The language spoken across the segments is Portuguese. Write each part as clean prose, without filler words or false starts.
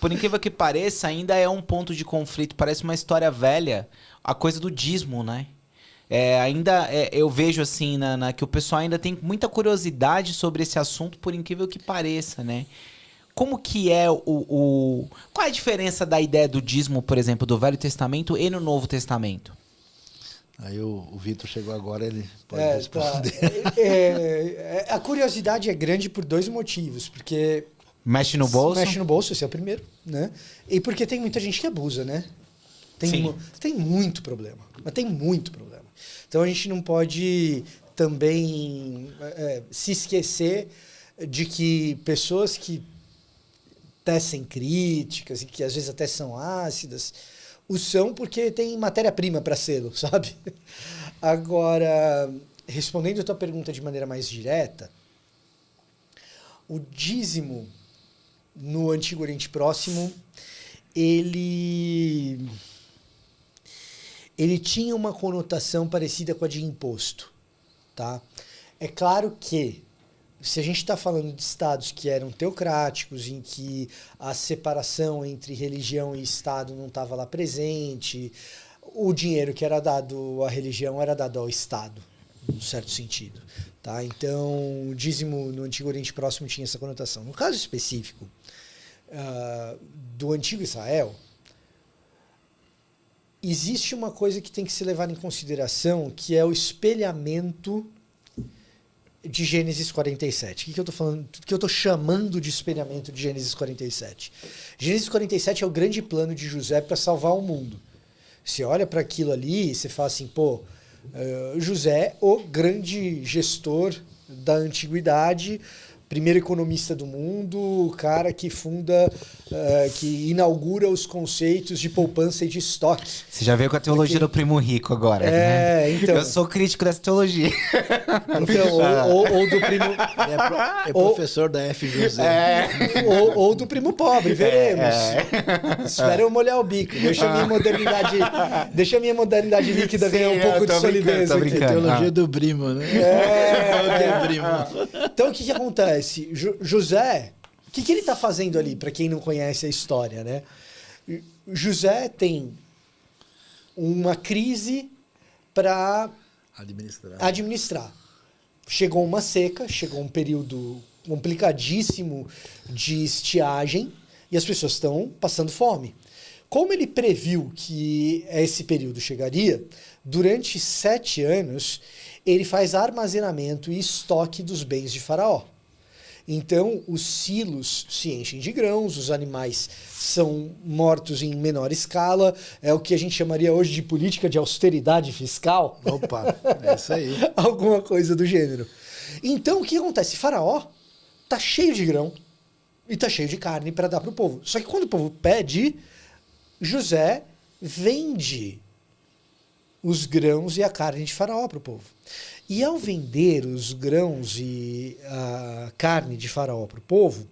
por incrível que pareça, ainda é um ponto de conflito. Parece uma história velha, a coisa do dízimo, né? Eu vejo assim que o pessoal ainda tem muita curiosidade sobre esse assunto, por incrível que pareça, né? Como que é Qual é a diferença da ideia do dízimo, por exemplo, do Velho Testamento e no Novo Testamento? Aí o Vitor chegou agora, ele pode responder. A curiosidade é grande por dois motivos. Porque mexe no bolso? Mexe no bolso, esse é o primeiro, né? E porque tem muita gente que abusa, né? Sim. Tem muito problema. Mas tem muito problema. Então a gente não pode também se esquecer de que pessoas que tecem críticas e que às vezes até são ácidas, o são porque tem matéria-prima para sê-lo, sabe? Agora, respondendo a tua pergunta de maneira mais direta, o dízimo no Antigo Oriente Próximo, ele tinha uma conotação parecida com a de imposto, tá? É claro que, se a gente está falando de estados que eram teocráticos, em que a separação entre religião e Estado não estava lá presente, o dinheiro que era dado à religião era dado ao Estado, num certo sentido. Tá? Então, o dízimo no Antigo Oriente Próximo tinha essa conotação. No caso específico do Antigo Israel, existe uma coisa que tem que ser levada em consideração, que é o espelhamento de Gênesis 47. O que eu estou falando? O que eu estou chamando de espelhamento de Gênesis 47? Gênesis 47 é o grande plano de José para salvar o mundo. Você olha para aquilo ali e você fala assim, José, o grande gestor da antiguidade, primeiro economista do mundo, o cara que funda, que inaugura os conceitos de poupança e de estoque. Você já veio com a teologia do primo rico agora, né? Então. Eu sou crítico dessa teologia. Então, ou do primo... É professor da FGZ. Ou do primo pobre, veremos. Espera eu molhar o bico. Deixa a minha modernidade líquida ganhar um pouco de solidez aqui. Teologia do primo, né? Então, o que acontece? José, o que ele está fazendo ali, para quem não conhece a história, né? José tem uma crise para administrar. Chegou uma seca, chegou um período complicadíssimo de estiagem e as pessoas estão passando fome. Como ele previu que esse período chegaria, durante 7 anos, ele faz armazenamento e estoque dos bens de Faraó. Então, os silos se enchem de grãos, os animais são mortos em menor escala, é o que a gente chamaria hoje de política de austeridade fiscal. Opa, é isso aí. Alguma coisa do gênero. Então, o que acontece? Faraó tá cheio de grão e tá cheio de carne para dar para o povo. Só que quando o povo pede, José vende os grãos e a carne de Faraó para o povo. E ao vender os grãos e a carne de Faraó para o povo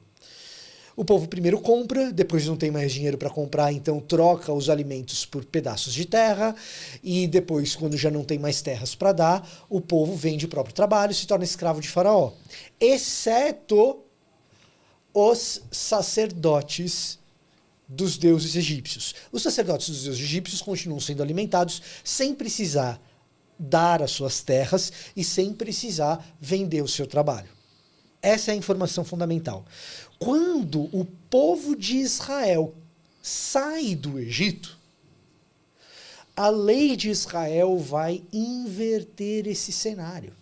primeiro compra, depois não tem mais dinheiro para comprar, então troca os alimentos por pedaços de terra, e depois, quando já não tem mais terras para dar, o povo vende o próprio trabalho e se torna escravo de Faraó. Exceto os sacerdotes dos deuses egípcios. Os sacerdotes dos deuses egípcios continuam sendo alimentados sem precisar dar as suas terras e sem precisar vender o seu trabalho. Essa é a informação fundamental. Quando o povo de Israel sai do Egito, a lei de Israel vai inverter esse cenário.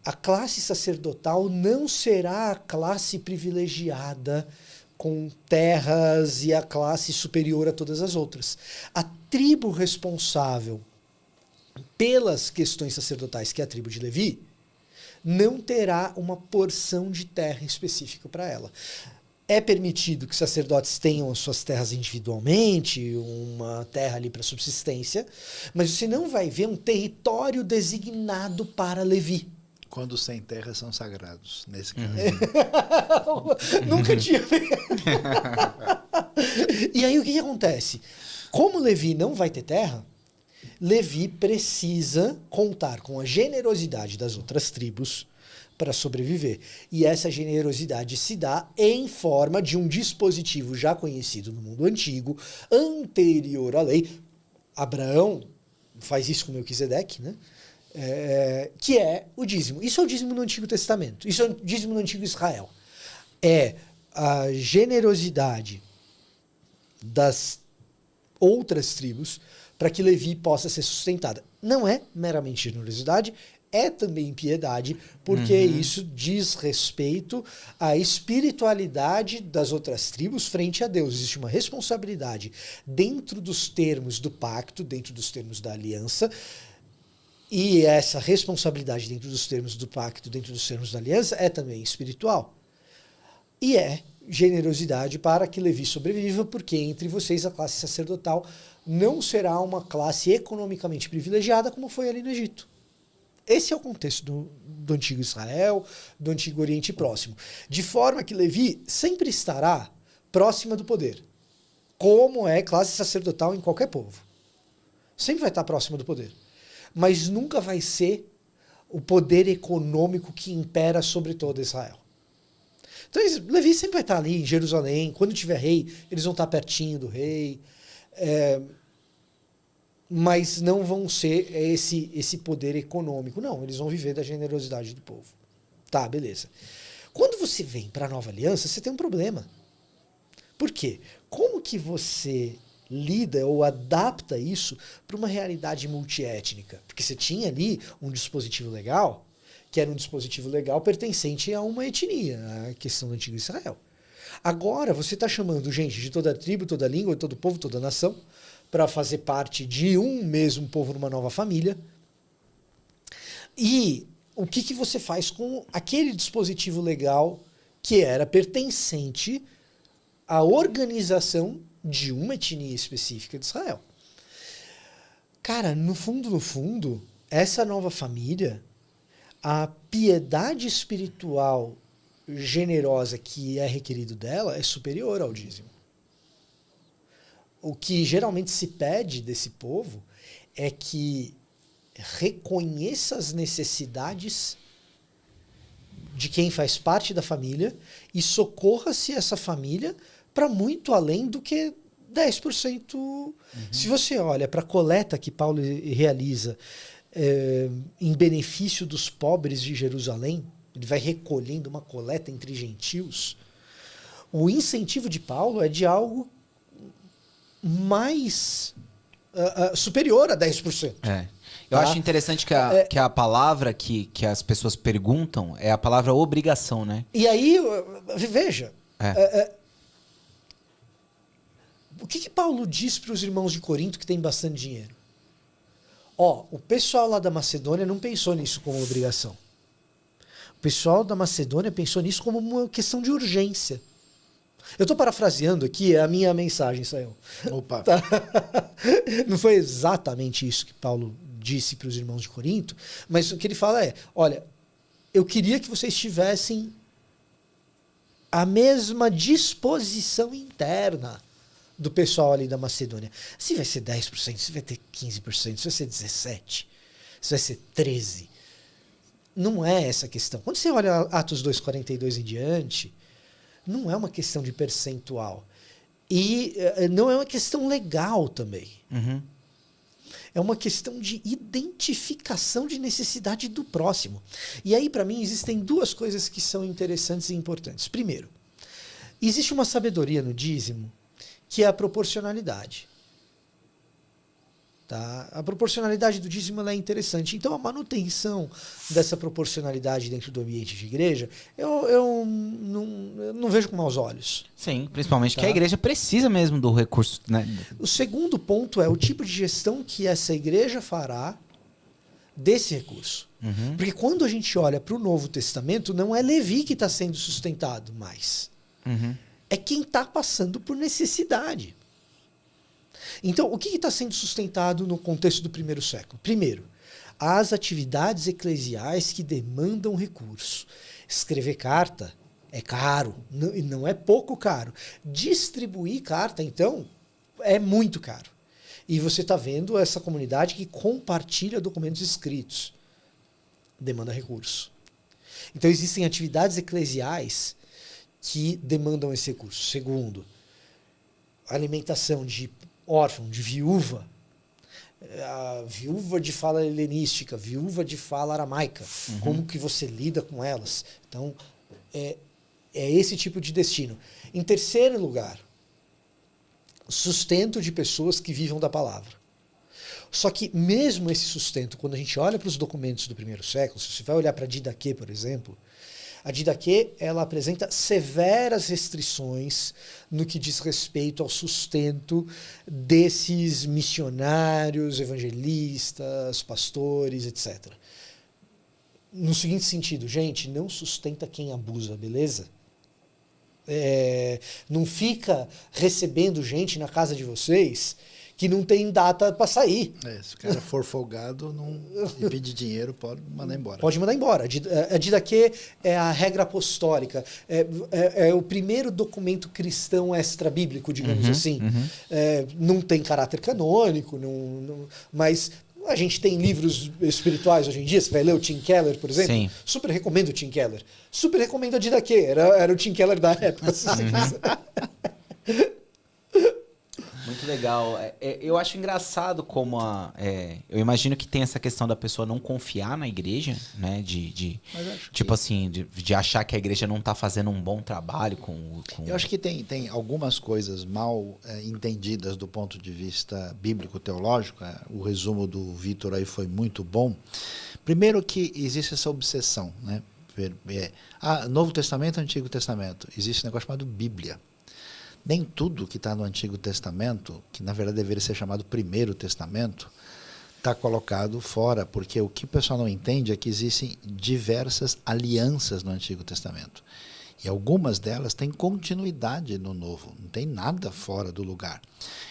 A classe sacerdotal não será a classe privilegiada com terras e a classe superior a todas as outras. A tribo responsável pelas questões sacerdotais, que é a tribo de Levi, não terá uma porção de terra específica para ela. É permitido que sacerdotes tenham as suas terras individualmente, uma terra ali para subsistência, mas você não vai ver um território designado para Levi. Quando sem terra são sagrados, nesse caso. Nunca tinha visto. E aí o que acontece? Como Levi não vai ter terra, Levi precisa contar com a generosidade das outras tribos para sobreviver. E essa generosidade se dá em forma de um dispositivo já conhecido no mundo antigo, anterior à lei. Abraão faz isso com Melquisedeque, né? Que é o dízimo. Isso é o dízimo no Antigo Testamento. Isso é o dízimo no Antigo Israel. É a generosidade das outras tribos para que Levi possa ser sustentada. Não é meramente generosidade, é também piedade, porque isso diz respeito à espiritualidade das outras tribos frente a Deus. Existe uma responsabilidade dentro dos termos do pacto, dentro dos termos da aliança, e essa responsabilidade dentro dos termos do pacto, dentro dos termos da aliança, é também espiritual. E é generosidade para que Levi sobreviva, porque entre vocês a classe sacerdotal não será uma classe economicamente privilegiada como foi ali no Egito. Esse é o contexto do Antigo Israel, do Antigo Oriente Próximo. De forma que Levi sempre estará próxima do poder, como é classe sacerdotal em qualquer povo. Sempre vai estar próxima do poder. Mas nunca vai ser o poder econômico que impera sobre todo Israel. Então, Levi sempre vai estar ali em Jerusalém. Quando tiver rei, eles vão estar pertinho do rei. Mas não vão ser esse poder econômico. Não, eles vão viver da generosidade do povo. Tá, beleza. Quando você vem para a Nova Aliança, você tem um problema. Por quê? Como que você lida ou adapta isso para uma realidade multiétnica? Porque você tinha ali um dispositivo legal, que era um dispositivo legal pertencente a uma etnia, a questão do Antigo Israel. Agora você está chamando gente de toda tribo, toda língua, todo povo, toda nação, para fazer parte de um mesmo povo numa nova família. E o que você faz com aquele dispositivo legal que era pertencente à organização de uma etnia específica de Israel? Cara, no fundo, essa nova família, a piedade espiritual generosa que é requerido dela é superior ao dízimo. O que geralmente se pede desse povo é que reconheça as necessidades de quem faz parte da família e socorra-se essa família para muito além do que 10%. Se você olha para a coleta que Paulo realiza em benefício dos pobres de Jerusalém, ele vai recolhendo uma coleta entre gentios. O incentivo de Paulo é de algo mais superior a 10%. Eu acho interessante que a palavra que as pessoas perguntam é a palavra obrigação, né? E aí, veja, o que Paulo diz para os irmãos de Corinto que tem bastante dinheiro? O pessoal lá da Macedônia não pensou nisso como obrigação. O pessoal da Macedônia pensou nisso como uma questão de urgência. Eu estou parafraseando aqui, a minha mensagem saiu. Opa! Tá. Não foi exatamente isso que Paulo disse para os irmãos de Corinto, mas o que ele fala é, olha, eu queria que vocês tivessem a mesma disposição interna do pessoal ali da Macedônia. Se vai ser 10%, se vai ter 15%, se vai ser 17%, se vai ser 13%. Não é essa a questão. Quando você olha Atos 2:42 em diante, não é uma questão de percentual. E não é uma questão legal também. É uma questão de identificação de necessidade do próximo. E aí, para mim, existem duas coisas que são interessantes e importantes. Primeiro, existe uma sabedoria no dízimo que é a proporcionalidade. Tá? A proporcionalidade do dízimo ela é interessante. Então, a manutenção dessa proporcionalidade dentro do ambiente de igreja, eu não vejo com maus olhos. Sim, principalmente que a igreja precisa mesmo do recurso, né? O segundo ponto é o tipo de gestão que essa igreja fará desse recurso. Porque quando a gente olha para o Novo Testamento, não é Levi que está sendo sustentado mais. É quem está passando por necessidade. Então, o que está sendo sustentado no contexto do primeiro século? Primeiro, as atividades eclesiais que demandam recurso. Escrever carta é caro, e não é pouco caro. Distribuir carta, então, é muito caro. E você está vendo essa comunidade que compartilha documentos escritos. Demanda recurso. Então, existem atividades eclesiais que demandam esse recurso. Segundo, alimentação de órfão, de viúva, a viúva de fala helenística, viúva de fala aramaica, como que você lida com elas. Então, é esse tipo de destino. Em terceiro lugar, sustento de pessoas que vivam da palavra. Só que mesmo esse sustento, quando a gente olha para os documentos do primeiro século, se você vai olhar para Didaquê, por exemplo, a Didaquê, ela apresenta severas restrições no que diz respeito ao sustento desses missionários, evangelistas, pastores, etc. No seguinte sentido, gente, não sustenta quem abusa, beleza? Não fica recebendo gente na casa de vocês que não tem data para sair. Se o cara for folgado e pedir dinheiro, pode mandar embora. Pode mandar embora. A Didaquê é a regra apostólica. É o primeiro documento cristão extra-bíblico, digamos assim. Não tem caráter canônico, mas a gente tem livros espirituais hoje em dia. Você vai ler o Tim Keller, por exemplo? Sim. Super recomendo o Tim Keller. Super recomendo a Didaquê. Era o Tim Keller da época. Muito legal. Eu acho engraçado como eu imagino que tem essa questão da pessoa não confiar na igreja, né? Tipo assim, de achar que a igreja não está fazendo um bom trabalho com... Eu acho que tem algumas coisas mal entendidas do ponto de vista bíblico-teológico. O resumo do Vitor aí foi muito bom. Primeiro que existe essa obsessão, né? Novo Testamento, Antigo Testamento. Existe um negócio chamado Bíblia. Nem tudo que está no Antigo Testamento, que na verdade deveria ser chamado Primeiro Testamento, está colocado fora, porque o que o pessoal não entende é que existem diversas alianças no Antigo Testamento. E algumas delas têm continuidade no Novo, não tem nada fora do lugar.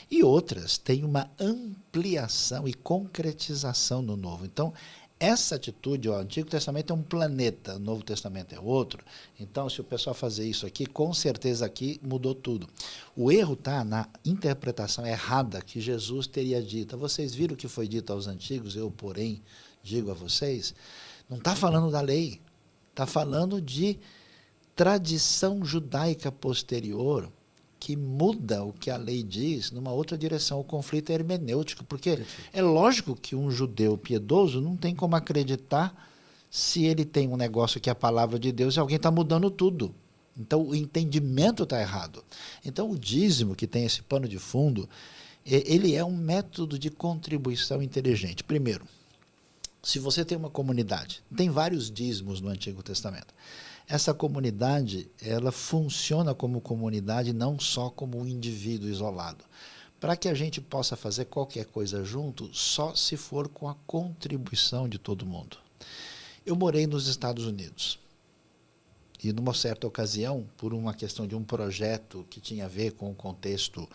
E outras têm uma ampliação e concretização no Novo. Então, essa atitude, o Antigo Testamento é um planeta, o Novo Testamento é outro. Então, se o pessoal fazer isso aqui, com certeza aqui mudou tudo. O erro está na interpretação errada que Jesus teria dito. Vocês viram o que foi dito aos antigos, eu, porém, digo a vocês. Não está falando da lei, está falando de tradição judaica posterior, que muda o que a lei diz numa outra direção. O conflito é hermenêutico, porque é lógico que um judeu piedoso não tem como acreditar se ele tem um negócio que é a palavra de Deus e alguém está mudando tudo. Então, o entendimento está errado. Então, o dízimo, que tem esse pano de fundo, ele é um método de contribuição inteligente. Primeiro, se você tem uma comunidade, tem vários dízimos no Antigo Testamento. Essa comunidade, ela funciona como comunidade, não só como um indivíduo isolado. Para que a gente possa fazer qualquer coisa junto, só se for com a contribuição de todo mundo. Eu morei nos Estados Unidos. E numa certa ocasião, por uma questão de um projeto que tinha a ver com o contexto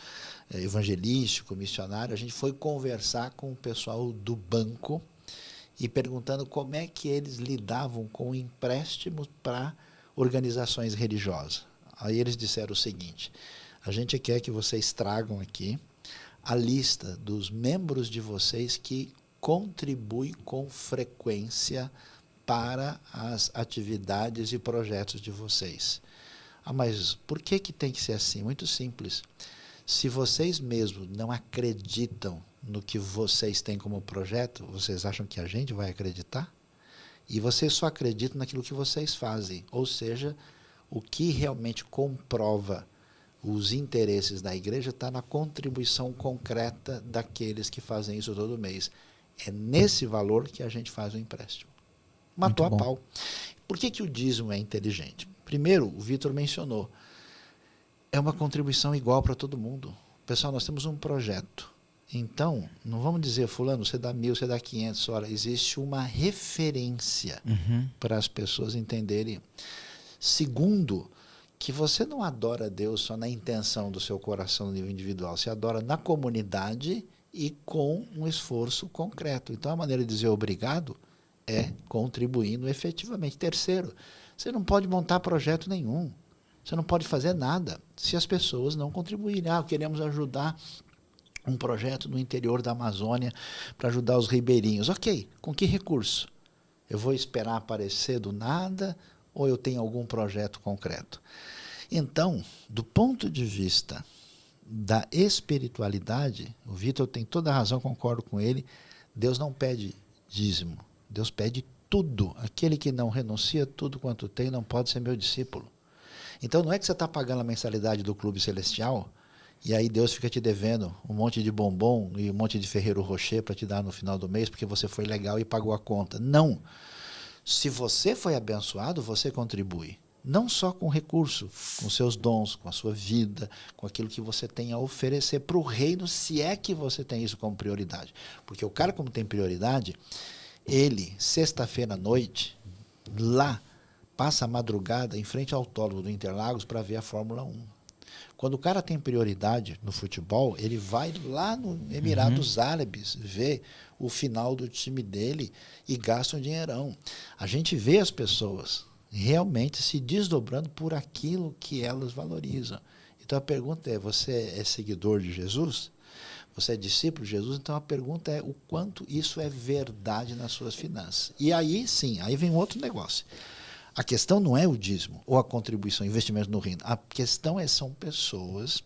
evangelístico, missionário, a gente foi conversar com o pessoal do banco e perguntando como é que eles lidavam com empréstimos para organizações religiosas. Aí eles disseram o seguinte: a gente quer que vocês tragam aqui a lista dos membros de vocês que contribuem com frequência para as atividades e projetos de vocês. Mas por que tem que ser assim? Muito simples. Se vocês mesmos não acreditam no que vocês têm como projeto, vocês acham que a gente vai acreditar? E vocês só acreditam naquilo que vocês fazem, ou seja, o que realmente comprova os interesses da igreja está na contribuição concreta daqueles que fazem isso todo mês. É nesse valor que a gente faz o empréstimo. Matou a pau. Por que o dízimo é inteligente? Primeiro, o Vitor mencionou, é uma contribuição igual para todo mundo. Pessoal, nós temos um projeto. Então, não vamos dizer, fulano, você dá 1.000, você dá 500. Olha, existe uma referência para as pessoas entenderem. Segundo, que você não adora Deus só na intenção do seu coração no nível individual. Você adora na comunidade e com um esforço concreto. Então, a maneira de dizer obrigado é contribuindo efetivamente. Terceiro, você não pode montar projeto nenhum. Você não pode fazer nada se as pessoas não contribuírem. Queremos ajudar um projeto no interior da Amazônia para ajudar os ribeirinhos. Ok, com que recurso? Eu vou esperar aparecer do nada ou eu tenho algum projeto concreto? Então, do ponto de vista da espiritualidade, o Vitor tem toda a razão, concordo com ele, Deus não pede dízimo, Deus pede tudo. Aquele que não renuncia tudo quanto tem não pode ser meu discípulo. Então não é que você está pagando a mensalidade do Clube Celestial e aí Deus fica te devendo um monte de bombom e um monte de Ferrero Rocher para te dar no final do mês porque você foi legal e pagou a conta. Não. Se você foi abençoado, você contribui. Não só com recurso, com seus dons, com a sua vida, com aquilo que você tem a oferecer para o reino, se é que você tem isso como prioridade. Porque o cara, como tem prioridade, ele, sexta-feira à noite, lá, passa a madrugada em frente ao autódromo do Interlagos para ver a Fórmula 1. Quando o cara tem prioridade no futebol, ele vai lá no Emirados Árabes ver o final do time dele e gasta um dinheirão. A gente vê as pessoas realmente se desdobrando por aquilo que elas valorizam. Então a pergunta é, você é seguidor de Jesus? Você é discípulo de Jesus? Então a pergunta é o quanto isso é verdade nas suas finanças. E aí sim, aí vem outro negócio. A questão não é o dízimo ou a contribuição, investimento no reino. A questão são pessoas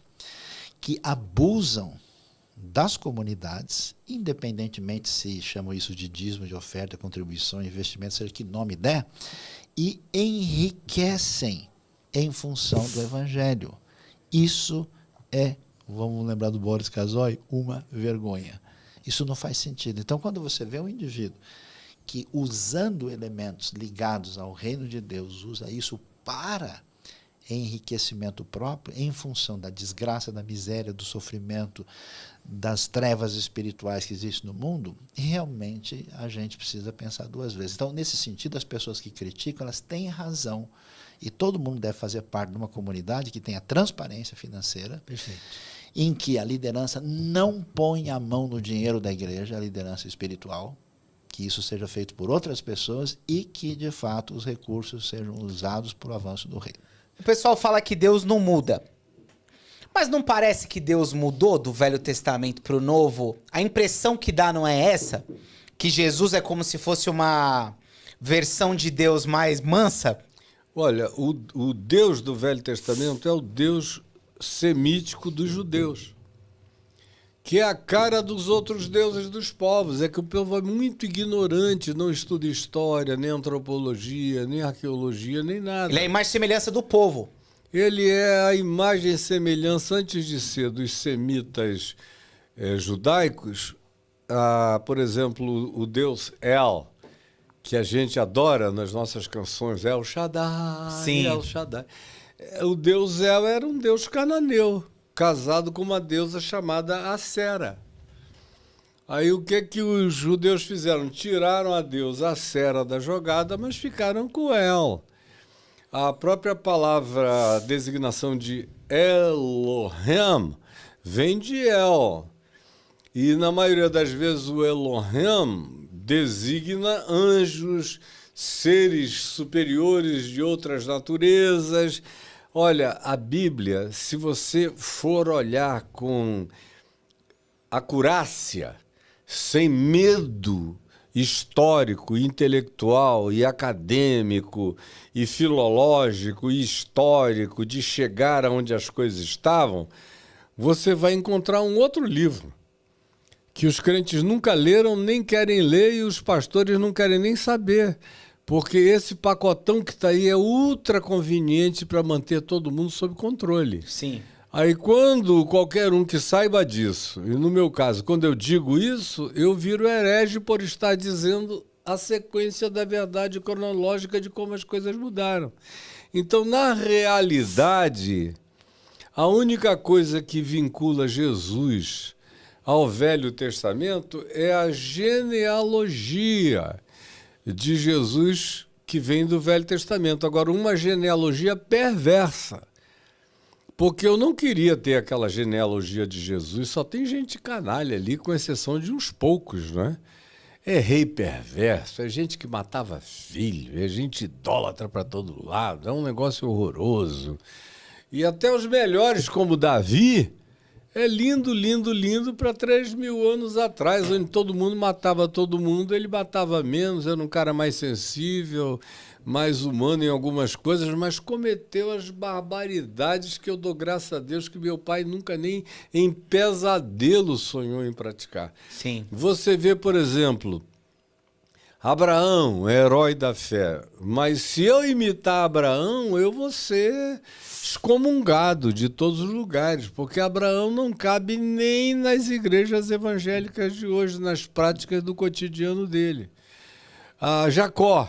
que abusam das comunidades, independentemente se chamam isso de dízimo, de oferta, contribuição, investimento, seja que nome der, e enriquecem em função do evangelho. Isso é, vamos lembrar do Boris Casoy, uma vergonha. Isso não faz sentido. Então, quando você vê um indivíduo que, usando elementos ligados ao reino de Deus, usa isso para enriquecimento próprio, em função da desgraça, da miséria, do sofrimento, das trevas espirituais que existem no mundo, realmente a gente precisa pensar duas vezes. Então, nesse sentido, as pessoas que criticam, elas têm razão. E todo mundo deve fazer parte de uma comunidade que tenha transparência financeira, Perfeito. em que a liderança não põe a mão no dinheiro da igreja, a liderança espiritual, que isso seja feito por outras pessoas e que, de fato, os recursos sejam usados para o avanço do reino. O pessoal fala que Deus não muda. Mas não parece que Deus mudou do Velho Testamento para o Novo? A impressão que dá não é essa? Que Jesus é como se fosse uma versão de Deus mais mansa? Olha, o Deus do Velho Testamento é o Deus semítico dos judeus, que é a cara dos outros deuses dos povos. É que o povo é muito ignorante, não estuda história, nem antropologia, nem arqueologia, nem nada. Ele é a imagem e semelhança do povo. Ele é a imagem e semelhança, antes de ser dos semitas judaicos, por exemplo, o deus El, que a gente adora nas nossas canções, El Shaddai, Sim. El Shaddai. O deus El era um deus cananeu, casado com uma deusa chamada Acera. Aí o que os judeus fizeram? Tiraram a deusa Acera da jogada, mas ficaram com El. A própria palavra, a designação de Elohim, vem de El. E na maioria das vezes o Elohim designa anjos, seres superiores de outras naturezas. Olha, a Bíblia, se você for olhar com acurácia, sem medo histórico, intelectual e acadêmico e filológico e histórico de chegar aonde as coisas estavam, você vai encontrar um outro livro que os crentes nunca leram, nem querem ler e os pastores não querem nem saber, porque esse pacotão que está aí é ultra conveniente para manter todo mundo sob controle. Sim. Aí quando qualquer um que saiba disso, e no meu caso, quando eu digo isso, eu viro herege por estar dizendo a sequência da verdade cronológica de como as coisas mudaram. Então, na realidade, a única coisa que vincula Jesus ao Velho Testamento é a genealogia de Jesus que vem do Velho Testamento. Agora, uma genealogia perversa. Porque eu não queria ter aquela genealogia de Jesus, só tem gente canalha ali, com exceção de uns poucos, né? É rei perverso, é gente que matava filho, é gente idólatra para todo lado, é um negócio horroroso. E até os melhores, como Davi, É lindo, lindo, lindo para 3.000 anos atrás, onde todo mundo matava todo mundo, ele matava menos, era um cara mais sensível, mais humano em algumas coisas, mas cometeu as barbaridades que eu dou graças a Deus que meu pai nunca nem em pesadelo sonhou em praticar. Sim. Você vê, por exemplo, Abraão, herói da fé, mas se eu imitar Abraão, eu vou ser excomungado de todos os lugares, porque Abraão não cabe nem nas igrejas evangélicas de hoje, nas práticas do cotidiano dele. Jacó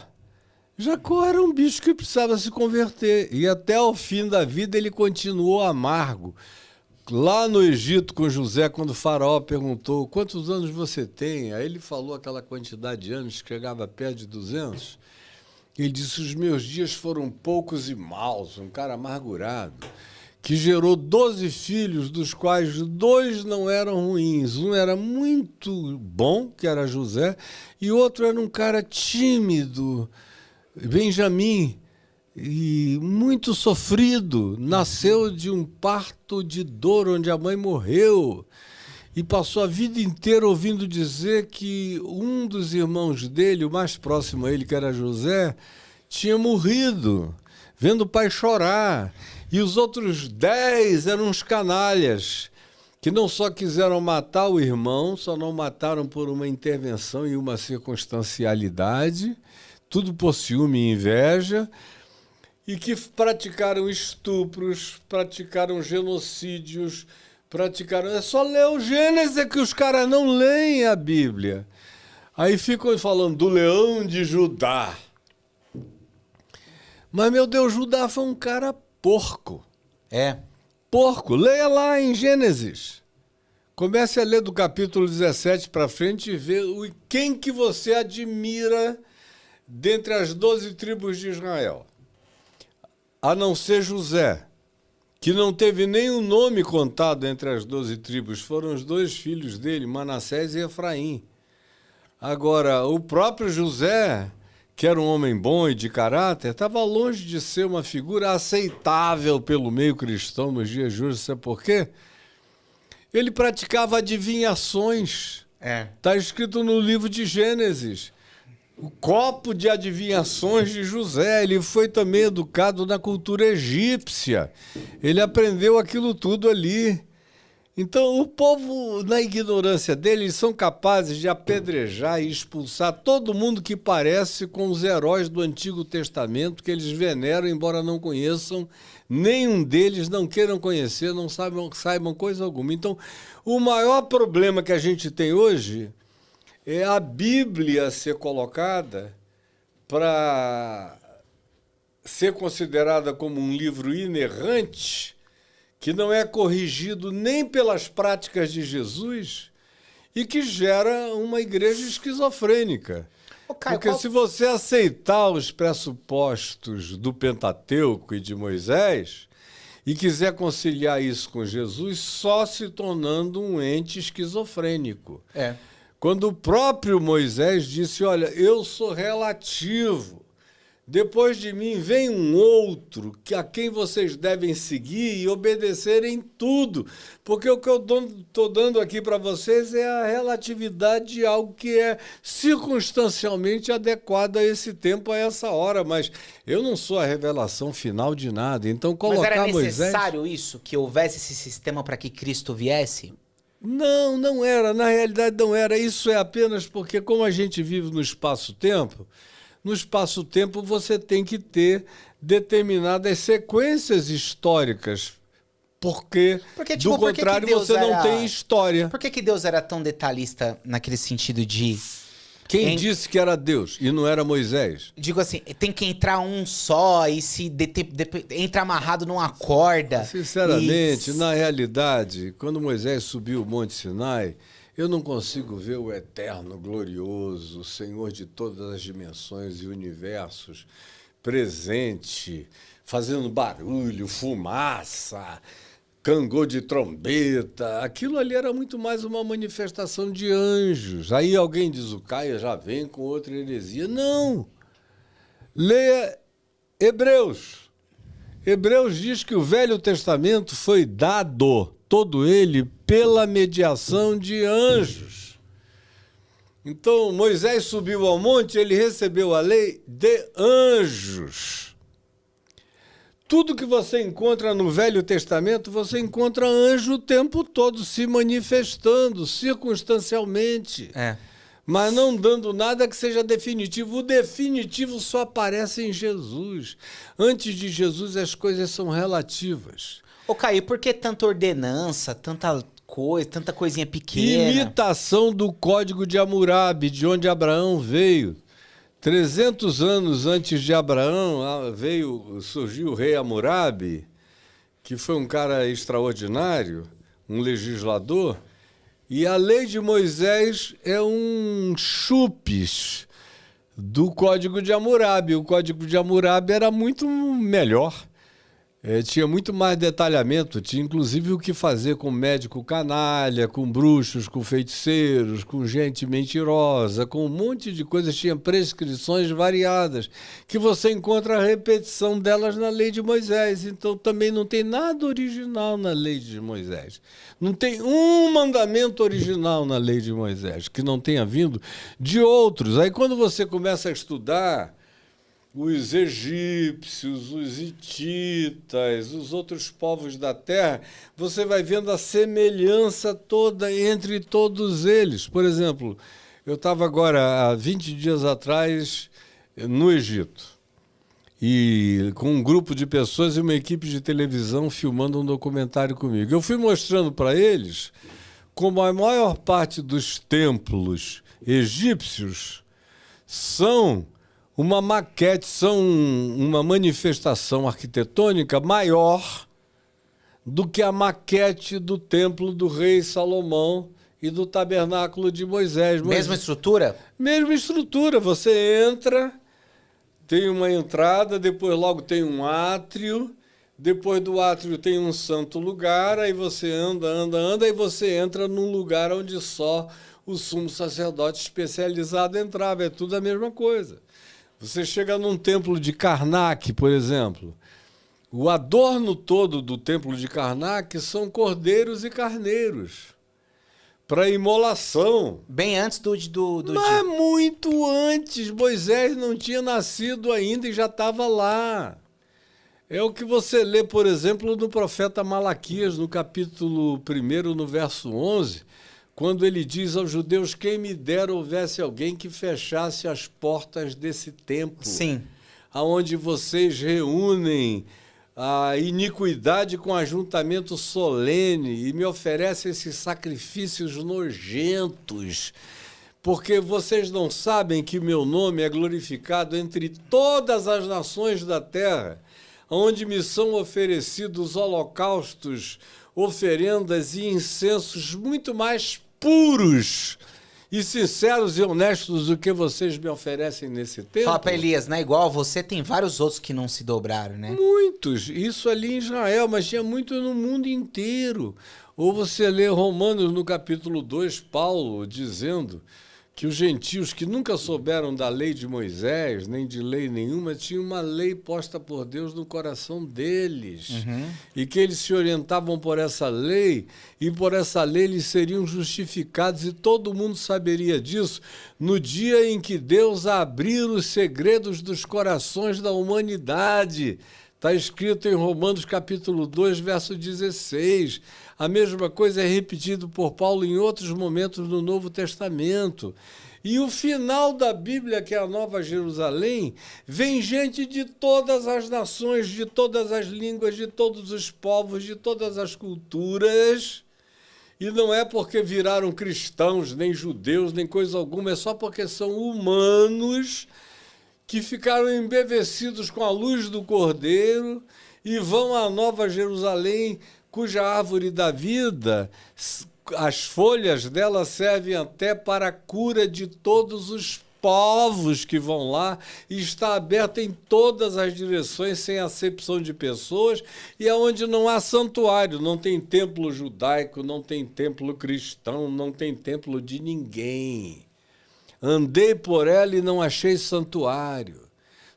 era um bicho que precisava se converter, e até o fim da vida ele continuou amargo. Lá no Egito com José, quando o faraó perguntou quantos anos você tem, aí ele falou aquela quantidade de anos, que chegava perto de 200. Ele disse, os meus dias foram poucos e maus, um cara amargurado, que gerou 12 filhos, dos quais 2 não eram ruins. Um era muito bom, que era José, e o outro era um cara tímido, Benjamim, e muito sofrido, nasceu de um parto de dor, onde a mãe morreu, e passou a vida inteira ouvindo dizer que um dos irmãos dele, o mais próximo a ele, que era José, tinha morrido, vendo o pai chorar, e os outros 10 eram uns canalhas, que não só quiseram matar o irmão, só não mataram por uma intervenção e uma circunstancialidade, tudo por ciúme e inveja, e que praticaram estupros, praticaram genocídios, praticaram... É só ler o Gênesis que os caras não leem a Bíblia. Aí ficam falando do leão de Judá. Mas, meu Deus, Judá foi um cara porco. É. Porco. Leia lá em Gênesis. Comece a ler do capítulo 17 para frente e ver quem que você admira dentre as 12 tribos de Israel. A não ser José, que não teve nenhum nome contado entre as 12 tribos. Foram os 2 filhos dele, Manassés e Efraim. Agora, o próprio José, que era um homem bom e de caráter, estava longe de ser uma figura aceitável pelo meio cristão nos dias de hoje. Sabe por quê? Ele praticava adivinhações. Está escrito no livro de Gênesis. O copo de adivinhações de José, ele foi também educado na cultura egípcia. Ele aprendeu aquilo tudo ali. Então, o povo, na ignorância dele, eles são capazes de apedrejar e expulsar todo mundo que parece com os heróis do Antigo Testamento, que eles veneram, embora não conheçam, nenhum deles não queiram conhecer, não saibam coisa alguma. Então, o maior problema que a gente tem hoje é a Bíblia ser colocada para ser considerada como um livro inerrante, que não é corrigido nem pelas práticas de Jesus e que gera uma igreja esquizofrênica. Porque se você aceitar os pressupostos do Pentateuco e de Moisés e quiser conciliar isso com Jesus, só se tornando um ente esquizofrênico. Quando o próprio Moisés disse, olha, eu sou relativo, depois de mim vem um outro a quem vocês devem seguir e obedecer em tudo, porque o que eu estou dando aqui para vocês é a relatividade de algo que é circunstancialmente adequado a esse tempo, a essa hora, mas eu não sou a revelação final de nada. Então, colocar Mas era necessário isso, que houvesse esse sistema para que Cristo viesse? Não era. Na realidade, não era. Isso é apenas porque, como a gente vive no espaço-tempo, no espaço-tempo você tem que ter determinadas sequências históricas, porque do contrário você não tem história. Por que Deus era tão detalhista naquele sentido de... Quem disse que era Deus e não era Moisés? Digo assim, tem que entrar um só e se entra amarrado numa corda. Sinceramente, na realidade, quando Moisés subiu o Monte Sinai, eu não consigo ver o eterno, glorioso, Senhor de todas as dimensões e universos, presente, fazendo barulho, fumaça, cangô de trombeta. Aquilo ali era muito mais uma manifestação de anjos. Aí alguém diz, o Caia já vem com outra heresia. Não! Leia Hebreus. Hebreus diz que o Velho Testamento foi dado todo ele pela mediação de anjos. Então, Moisés subiu ao monte, ele recebeu a lei de anjos. Tudo que você encontra no Velho Testamento, você encontra anjo o tempo todo se manifestando, circunstancialmente. Mas não dando nada que seja definitivo. O definitivo só aparece em Jesus. Antes de Jesus, as coisas são relativas. Ô, Caio, por que tanta ordenança, tanta coisa, tanta coisinha pequena? Imitação do Código de Hammurabi, de onde Abraão veio. 300 anos antes de Abraão, surgiu o rei Hammurabi, que foi um cara extraordinário, um legislador, e a lei de Moisés é um chupes do Código de Hammurabi. O Código de Hammurabi era muito melhor. Tinha muito mais detalhamento, tinha inclusive o que fazer com médico canalha, com bruxos, com feiticeiros, com gente mentirosa, com um monte de coisas, tinha prescrições variadas, que você encontra a repetição delas na lei de Moisés. Então também não tem nada original na lei de Moisés. Não tem um mandamento original na lei de Moisés, que não tenha vindo de outros. Aí quando você começa a estudar os egípcios, os hititas, os outros povos da terra, você vai vendo a semelhança toda entre todos eles. Por exemplo, eu estava agora, há 20 dias atrás, no Egito, e com um grupo de pessoas e uma equipe de televisão filmando um documentário comigo. Eu fui mostrando para eles como a maior parte dos templos egípcios são uma maquete, são uma manifestação arquitetônica maior do que a maquete do templo do rei Salomão e do tabernáculo de Moisés. Mesma estrutura? Mesma estrutura. Você entra, tem uma entrada, depois logo tem um átrio, depois do átrio tem um santo lugar, aí você anda, e você entra num lugar onde só o sumo sacerdote especializado entrava. É tudo a mesma coisa. Você chega num templo de Karnak, por exemplo. O adorno todo do templo de Karnak são cordeiros e carneiros para imolação. Bem antes Mas muito antes. Moisés não tinha nascido ainda e já estava lá. É o que você lê, por exemplo, no profeta Malaquias, no capítulo 1, no verso 11, quando ele diz aos judeus: quem me dera houvesse alguém que fechasse as portas desse templo. Sim. Aonde vocês reúnem a iniquidade com ajuntamento solene e me oferecem esses sacrifícios nojentos, porque vocês não sabem que meu nome é glorificado entre todas as nações da terra, onde me são oferecidos holocaustos, oferendas e incensos muito mais puros e sinceros e honestos do que vocês me oferecem nesse tempo. Fala pra Elias, né? Igual você, tem vários outros que não se dobraram, né? Muitos. Isso ali em Israel, mas tinha muito no mundo inteiro. Ou você lê Romanos no capítulo 2, Paulo dizendo que os gentios que nunca souberam da lei de Moisés, nem de lei nenhuma, tinham uma lei posta por Deus no coração deles. E que eles se orientavam por essa lei, e por essa lei eles seriam justificados, e todo mundo saberia disso no dia em que Deus abrir os segredos dos corações da humanidade. Está escrito em Romanos capítulo 2, verso 16. A mesma coisa é repetido por Paulo em outros momentos do Novo Testamento. E o final da Bíblia, que é a Nova Jerusalém, vem gente de todas as nações, de todas as línguas, de todos os povos, de todas as culturas. E não é porque viraram cristãos, nem judeus, nem coisa alguma, é só porque são humanos que ficaram embevecidos com a luz do Cordeiro e vão à Nova Jerusalém, cuja árvore da vida, as folhas dela servem até para a cura de todos os povos que vão lá, e está aberta em todas as direções, sem acepção de pessoas, e aonde não há santuário, não tem templo judaico, não tem templo cristão, não tem templo de ninguém. Andei por ela e não achei santuário.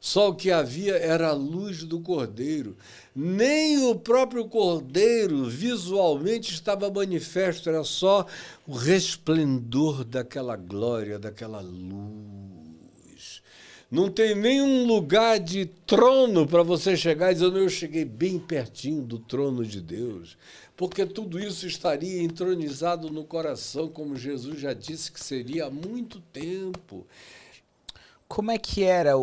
Só o que havia era a luz do Cordeiro. Nem o próprio Cordeiro visualmente estava manifesto, era só o resplendor daquela glória, daquela luz. Não tem nenhum lugar de trono para você chegar dizendo: eu cheguei bem pertinho do trono de Deus. Porque tudo isso estaria entronizado no coração, como Jesus já disse que seria há muito tempo. Como é que era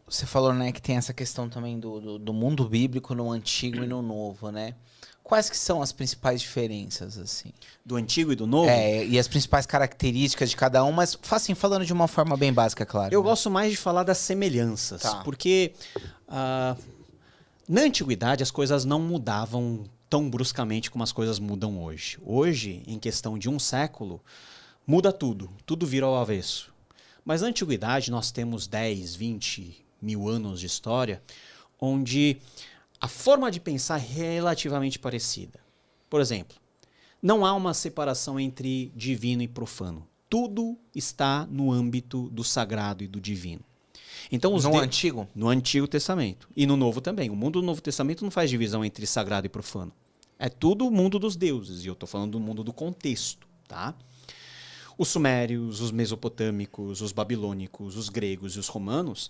você falou, né, que tem essa questão também do mundo bíblico no Antigo e no Novo, né? Quais que são as principais diferenças, assim? Do Antigo e do Novo? E as principais características de cada um, mas assim, falando de uma forma bem básica, claro. Eu né? gosto mais de falar das semelhanças, Tá. porque na antiguidade as coisas não mudavam tão bruscamente como as coisas mudam hoje. Hoje, em questão de um século, muda tudo, tudo vira ao avesso. Mas na antiguidade nós temos 10, 20 mil anos de história, onde a forma de pensar é relativamente parecida. Por exemplo, não há uma separação entre divino e profano. Tudo está no âmbito do sagrado e do divino. Então, Antigo? No Antigo Testamento. E no Novo também. O mundo do Novo Testamento não faz divisão entre sagrado e profano. É tudo o mundo dos deuses. E eu estou falando do mundo do contexto, tá? Os sumérios, os mesopotâmicos, os babilônicos, os gregos e os romanos,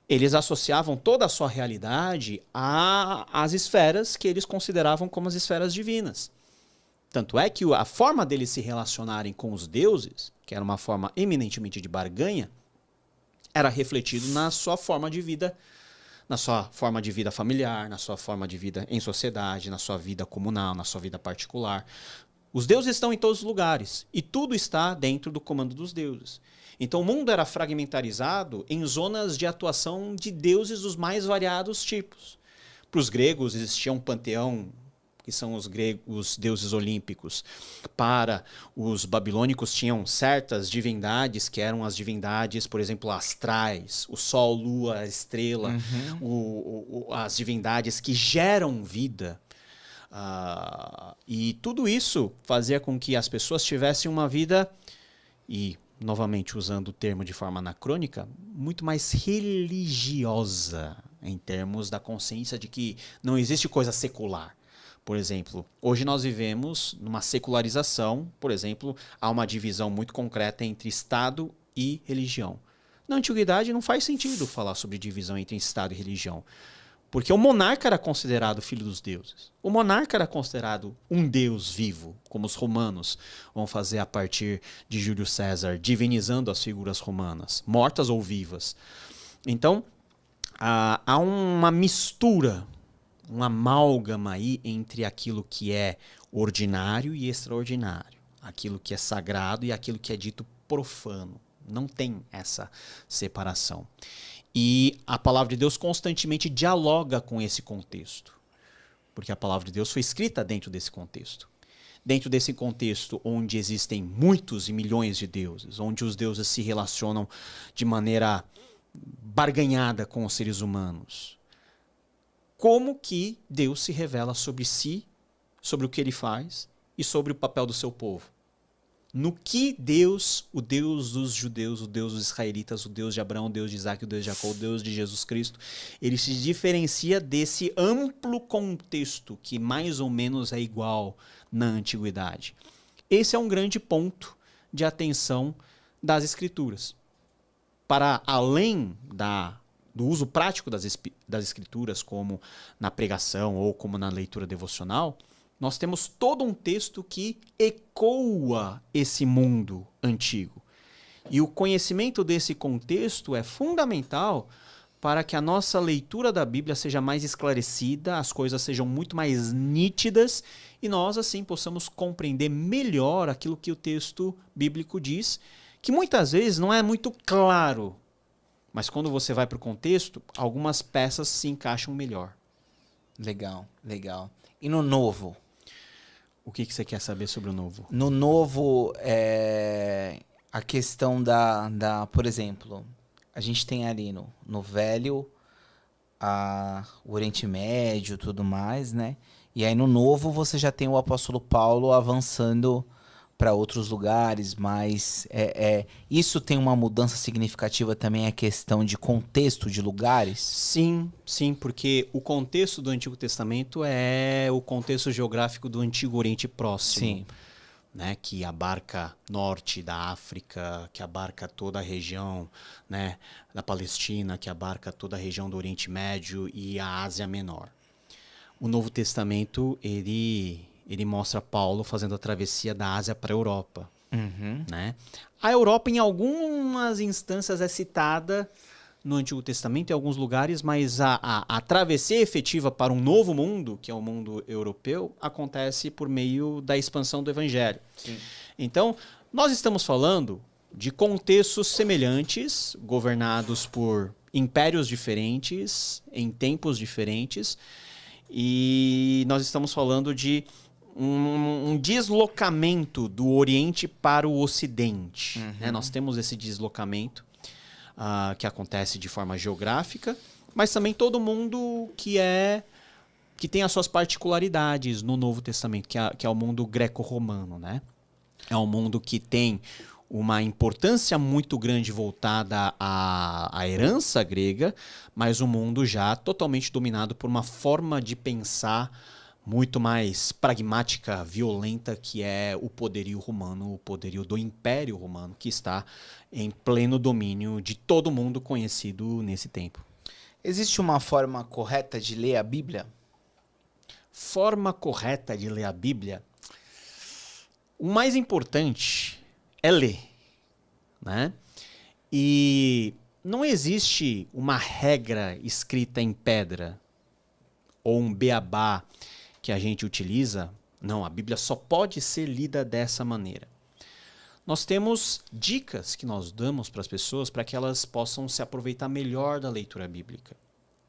eles associavam toda a sua realidade às esferas que eles consideravam como as esferas divinas. Tanto é que a forma deles se relacionarem com os deuses, que era uma forma eminentemente de barganha, era refletido na sua forma de vida, na sua forma de vida familiar, na sua forma de vida em sociedade, na sua vida comunal, na sua vida particular. Os deuses estão em todos os lugares e tudo está dentro do comando dos deuses. Então o mundo era fragmentarizado em zonas de atuação de deuses dos mais variados tipos. Para os gregos existia um panteão, que são os deuses olímpicos. Para os babilônicos tinham certas divindades, que eram as divindades, por exemplo, astrais, o sol, lua, a estrela, as divindades que geram vida. E tudo isso fazia com que as pessoas tivessem uma vida, e novamente usando o termo de forma anacrônica, muito mais religiosa, em termos da consciência de que não existe coisa secular. Por exemplo, hoje nós vivemos numa secularização, por exemplo, há uma divisão muito concreta entre Estado e religião. Na antiguidade não faz sentido falar sobre divisão entre Estado e religião, porque o monarca era considerado filho dos deuses. O monarca era considerado um deus vivo, como os romanos vão fazer a partir de Júlio César, divinizando as figuras romanas, mortas ou vivas. Então, há uma mistura, uma amálgama aí entre aquilo que é ordinário e extraordinário, aquilo que é sagrado e aquilo que é dito profano. Não tem essa separação. E a palavra de Deus constantemente dialoga com esse contexto, porque a palavra de Deus foi escrita dentro desse contexto. Dentro desse contexto onde existem muitos e milhões de deuses, onde os deuses se relacionam de maneira barganhada com os seres humanos. Como que Deus se revela sobre si, sobre o que ele faz e sobre o papel do seu povo? No que Deus, o Deus dos judeus, o Deus dos israelitas, o Deus de Abraão, o Deus de Isaac, o Deus de Jacó, o Deus de Jesus Cristo, ele se diferencia desse amplo contexto que mais ou menos é igual na antiguidade. Esse é um grande ponto de atenção das Escrituras. Para além do uso prático das Escrituras, como na pregação ou como na leitura devocional, nós temos todo um texto que ecoa esse mundo antigo. E o conhecimento desse contexto é fundamental para que a nossa leitura da Bíblia seja mais esclarecida, as coisas sejam muito mais nítidas e nós, assim, possamos compreender melhor aquilo que o texto bíblico diz, que muitas vezes não é muito claro, mas quando você vai para o contexto, algumas peças se encaixam melhor. Legal, legal. E no Novo? O que você quer saber sobre o Novo? No Novo, a questão por exemplo, a gente tem ali no Velho o Oriente Médio e tudo mais, né? E aí no Novo você já tem o apóstolo Paulo avançando para outros lugares, mas isso tem uma mudança significativa também, a questão de contexto de lugares? Sim, sim, porque o contexto do Antigo Testamento é o contexto geográfico do Antigo Oriente Próximo. Sim. Né, que abarca norte da África, que abarca toda a região, né, da Palestina, que abarca toda a região do Oriente Médio e a Ásia Menor. O Novo Testamento, ele mostra Paulo fazendo a travessia da Ásia para a Europa. Né? A Europa, em algumas instâncias, é citada no Antigo Testamento, em alguns lugares, mas a travessia efetiva para um novo mundo, que é o mundo europeu, acontece por meio da expansão do Evangelho. Sim. Então, nós estamos falando de contextos semelhantes, governados por impérios diferentes, em tempos diferentes, e nós estamos falando de um deslocamento do Oriente para o Ocidente. Né? Nós temos esse deslocamento que acontece de forma geográfica, mas também todo mundo que tem as suas particularidades no Novo Testamento, que é o mundo greco-romano, né? É um mundo que tem uma importância muito grande voltada à herança grega, mas um mundo já totalmente dominado por uma forma de pensar muito mais pragmática, violenta, que é o poderio romano, o poderio do Império Romano, que está em pleno domínio de todo mundo conhecido nesse tempo. Existe uma forma correta de ler a Bíblia? Forma correta de ler a Bíblia? O mais importante é ler, né? E não existe uma regra escrita em pedra ou um beabá que a gente utiliza. Não, a Bíblia só pode ser lida dessa maneira. Nós temos dicas que nós damos para as pessoas para que elas possam se aproveitar melhor da leitura bíblica,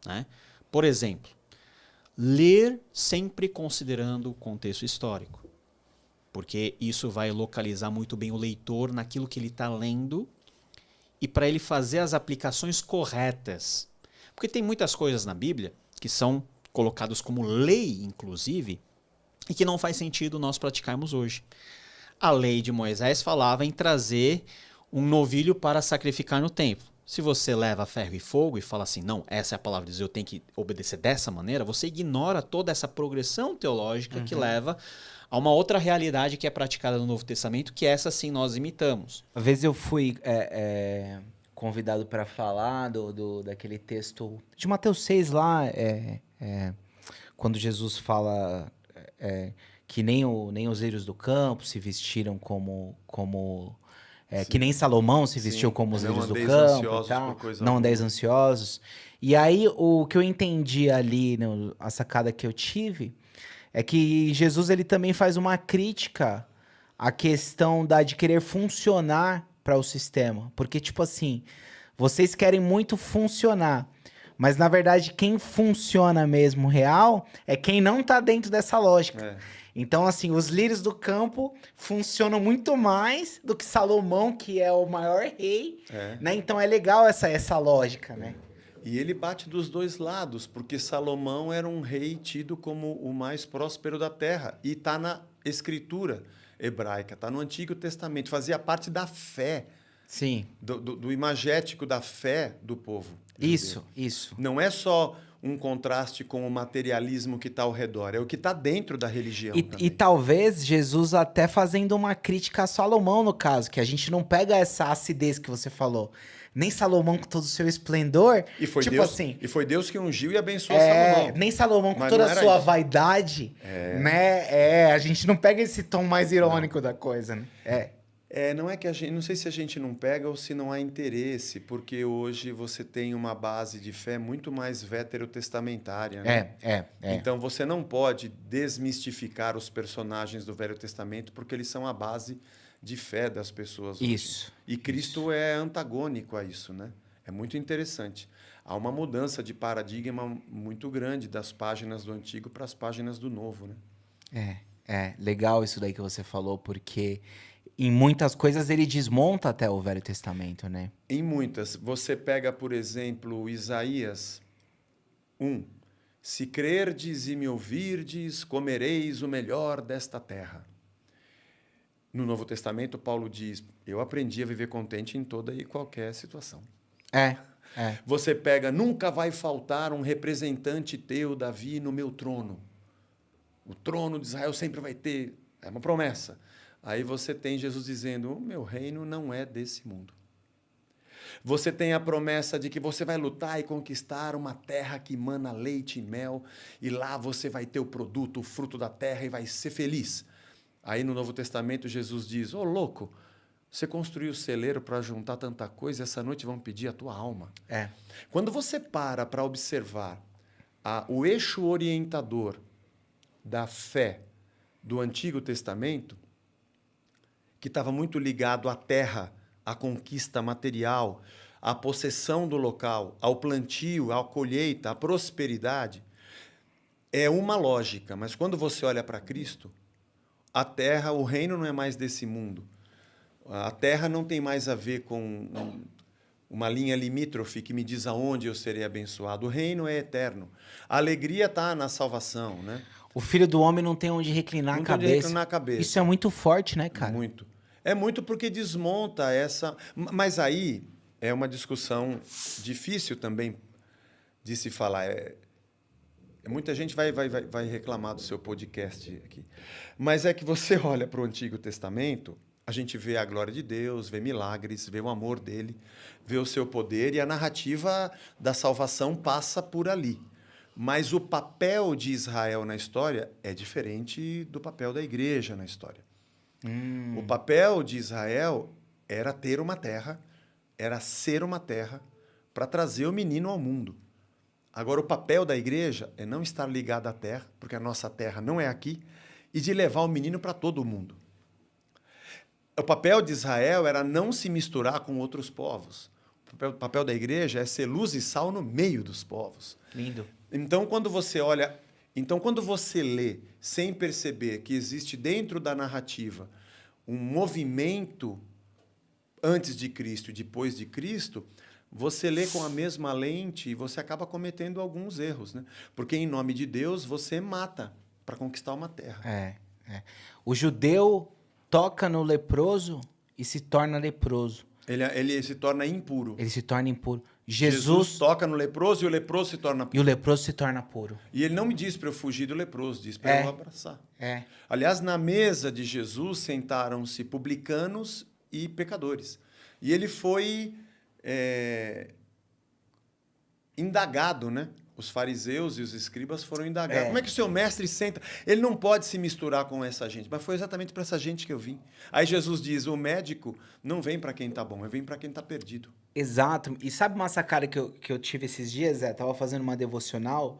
né? Por exemplo, ler sempre considerando o contexto histórico, porque isso vai localizar muito bem o leitor naquilo que ele está lendo e para ele fazer as aplicações corretas. Porque tem muitas coisas na Bíblia que são colocados como lei, inclusive, e que não faz sentido nós praticarmos hoje. A lei de Moisés falava em trazer um novilho para sacrificar no templo. Se você leva ferro e fogo e fala assim, não, essa é a palavra de Deus, eu tenho que obedecer dessa maneira, você ignora toda essa progressão teológica que leva a uma outra realidade que é praticada no Novo Testamento, que essa sim nós imitamos. Uma vez eu fui convidado para falar daquele texto de Mateus 6 lá, quando Jesus fala que nem os lírios do campo se vestiram que nem Salomão se vestiu como os Não lírios do andeis campo e ansiosos tal. por coisa Não alguma. andeis ansiosos. E aí, o que eu entendi ali, a sacada que eu tive, é que Jesus ele também faz uma crítica à questão de querer funcionar para o sistema. Porque, tipo assim, vocês querem muito funcionar, mas na verdade quem funciona mesmo real é quem não tá dentro dessa lógica. Então, assim, os lírios do campo funcionam muito mais do que Salomão, que é o maior rei, né? Então é legal essa lógica, né? E ele bate dos dois lados, porque Salomão era um rei tido como o mais próspero da terra. E está na escritura hebraica, está no Antigo Testamento, fazia parte da fé, Sim. do imagético da fé do povo judeu. Isso. Não é só um contraste com o materialismo que está ao redor, é o que está dentro da religião também. E talvez Jesus até fazendo uma crítica a Salomão, no caso, que a gente não pega essa acidez que você falou. Nem Salomão com todo o seu esplendor. E foi, tipo Deus, assim, e foi Deus que ungiu e abençoou Salomão. nem Salomão com Mas toda não a era sua isso. vaidade, né? A gente não pega esse tom mais irônico da coisa, né? Não é que a gente, não sei se a gente não pega ou se não há interesse, porque hoje você tem uma base de fé muito mais veterotestamentária, né? Então, Então você não pode desmistificar os personagens do Velho Testamento porque eles são a base de fé das pessoas hoje. Isso. E Cristo é antagônico a isso, né? É muito interessante. Há uma mudança de paradigma muito grande das páginas do Antigo para as páginas do Novo, né? Legal isso daí que você falou, porque em muitas coisas ele desmonta até o Velho Testamento, né? Em muitas. Você pega, por exemplo, Isaías 1. Se crerdes e me ouvirdes, comereis o melhor desta terra. No Novo Testamento, Paulo diz, eu aprendi a viver contente em toda e qualquer situação. É. Você pega, nunca vai faltar um representante teu, Davi, no meu trono. O trono de Israel sempre vai ter, é uma promessa. Aí você tem Jesus dizendo, o meu reino não é desse mundo. Você tem a promessa de que você vai lutar e conquistar uma terra que emana leite e mel, e lá você vai ter o produto, o fruto da terra e vai ser feliz. Aí no Novo Testamento Jesus diz, ô louco, você construiu o celeiro para juntar tanta coisa, essa noite vão pedir a tua alma. É. Quando você para observar o eixo orientador da fé do Antigo Testamento, que estava muito ligado à terra, à conquista material, à possessão do local, ao plantio, à colheita, à prosperidade, é uma lógica. Mas quando você olha para Cristo, a terra, o reino não é mais desse mundo. A terra não tem mais a ver com uma linha limítrofe que me diz aonde eu serei abençoado. O reino é eterno. A alegria está na salvação, né? O filho do homem não tem onde reclinar Não a tem onde cabeça. reclinar a cabeça. Isso é muito forte, né, cara? Muito. É muito porque desmonta essa... Mas aí é uma discussão difícil também de se falar. Muita gente vai reclamar do seu podcast aqui. Mas é que você olha para o Antigo Testamento, a gente vê a glória de Deus, vê milagres, vê o amor dele, vê o seu poder, e a narrativa da salvação passa por ali. Mas o papel de Israel na história é diferente do papel da igreja na história. O papel de Israel era ter uma terra, era ser uma terra para trazer o menino ao mundo. Agora, o papel da igreja é não estar ligado à terra, porque a nossa terra não é aqui, e de levar o menino para todo o mundo. O papel de Israel era não se misturar com outros povos. O papel da igreja é ser luz e sal no meio dos povos. Lindo. Então, quando você lê sem perceber que existe dentro da narrativa um movimento antes de Cristo e depois de Cristo, você lê com a mesma lente e você acaba cometendo alguns erros, né? Porque em nome de Deus você mata para conquistar uma terra. O judeu toca no leproso e se torna leproso. Ele se torna impuro. Ele se torna impuro. Jesus toca no leproso e o leproso se torna puro. E o leproso se torna puro. E ele não me diz para eu fugir do leproso, diz para eu abraçar. Aliás, na mesa de Jesus sentaram-se publicanos e pecadores. E ele foi indagado, né? Os fariseus e os escribas foram indagados. Como é que o seu mestre senta? Ele não pode se misturar com essa gente. Mas foi exatamente para essa gente que eu vim. Aí Jesus diz, o médico não vem para quem está bom, ele vem para quem está perdido. Exato. E sabe uma sacada que eu tive esses dias, Zé? Tava fazendo uma devocional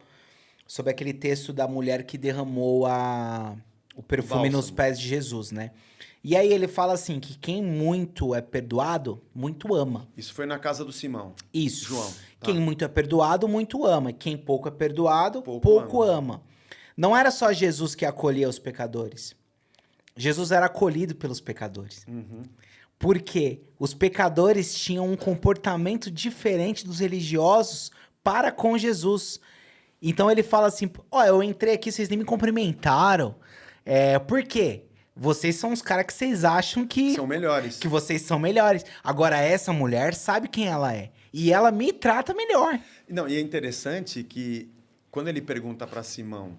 sobre aquele texto da mulher que derramou o perfume nos pés de Jesus, né? E aí ele fala assim, que quem muito é perdoado, muito ama. Isso foi na casa do Simão. Isso. João. Tá. Quem muito é perdoado, muito ama. Quem pouco é perdoado, pouco ama. Não era só Jesus que acolhia os pecadores. Jesus era acolhido pelos pecadores. Porque os pecadores tinham um comportamento diferente dos religiosos para com Jesus. Então ele fala assim, eu entrei aqui, vocês nem me cumprimentaram. Por quê? Vocês são os caras que vocês acham que... São melhores. Que vocês são melhores. Agora, essa mulher sabe quem ela é. E ela me trata melhor. Não, e é interessante que quando ele pergunta para Simão,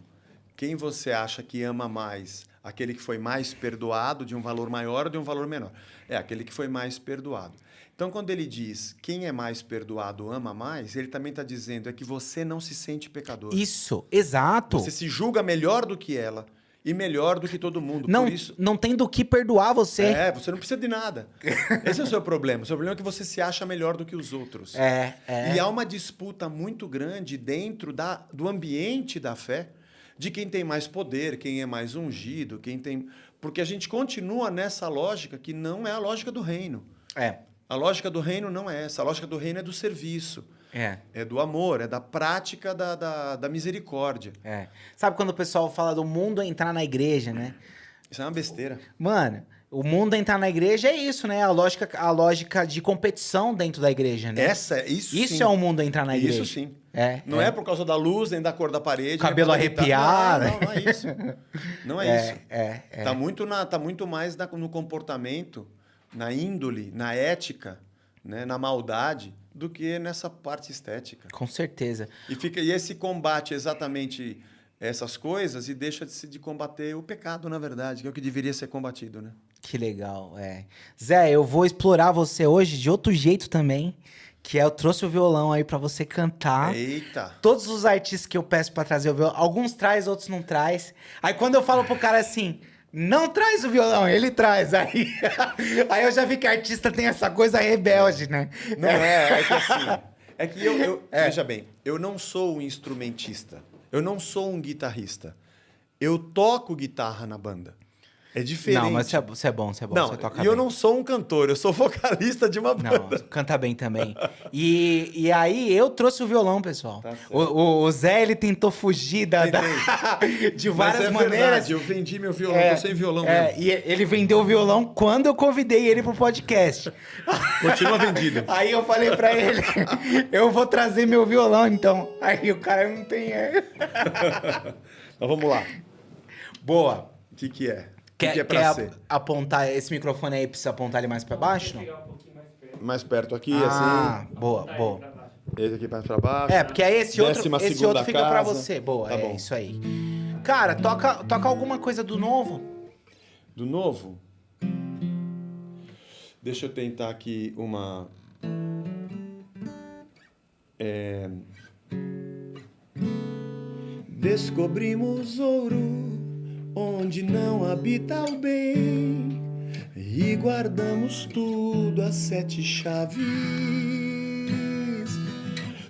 quem você acha que ama mais? Aquele que foi mais perdoado, de um valor maior ou de um valor menor? É aquele que foi mais perdoado. Então, quando ele diz quem é mais perdoado ama mais, ele também está dizendo que você não se sente pecador. Isso, exato. Você se julga melhor do que ela e melhor do que todo mundo. Não, Por isso, não tem do que perdoar você. você não precisa de nada. Esse é o seu problema. O seu problema é que você se acha melhor do que os outros. E há uma disputa muito grande dentro do ambiente da fé de quem tem mais poder, quem é mais ungido, quem tem... Porque a gente continua nessa lógica que não é a lógica do reino. A lógica do reino não é essa. A lógica do reino é do serviço. É do amor, é da prática da misericórdia. Sabe quando o pessoal fala do mundo entrar na igreja, né? Isso é uma besteira. Mano, O mundo entrar na igreja é isso, né? A lógica de competição dentro da igreja, né? Isso Isso sim. é o mundo entrar na igreja. Isso sim. Não é por causa da luz, nem da cor da parede. Cabelo nem por causa arrepiar. Não é isso. Não é isso. É. Tá muito mais no comportamento, na índole, na ética, né? Na maldade, do que nessa parte estética. Com certeza. E esse combate exatamente essas coisas e deixa de combater o pecado, na verdade, que é o que deveria ser combatido, né? Que legal, Zé, eu vou explorar você hoje de outro jeito também, que eu trouxe o violão aí pra você cantar. Eita! Todos os artistas que eu peço pra trazer o violão, alguns traz, outros não traz. Aí quando eu falo pro cara assim, não traz o violão, ele traz. Aí eu já vi que artista tem essa coisa rebelde, né? Não é que assim... É que veja bem, eu não sou um instrumentista, eu não sou um guitarrista. Eu toco guitarra na banda. É diferente. Não, mas você é bom, Não, você toca e eu bem. não sou um cantor, eu sou vocalista de uma Não, banda. canta bem também. E aí eu trouxe o violão, pessoal. Tá certo. O Zé, ele tentou fugir de várias Mas é maneiras. verdade, eu vendi meu violão, tô sem violão mesmo. E ele vendeu o violão quando eu convidei ele pro podcast. Continua vendido. Aí eu falei pra ele, eu vou trazer meu violão, então. Aí o cara não tem... Então vamos lá. Boa. O que é? O que é Quer pra ser? apontar esse microfone aí, precisa apontar ele mais pra baixo? Não? Mais perto aqui, Boa. Esse aqui mais pra baixo. Porque aí esse outro Décima fica segunda pra casa. você. Boa, Tá bom. isso aí. Cara, toca alguma coisa do novo. Do novo? Deixa eu tentar aqui uma... Descobrimos ouro onde não habita o bem e guardamos tudo às 7 chaves.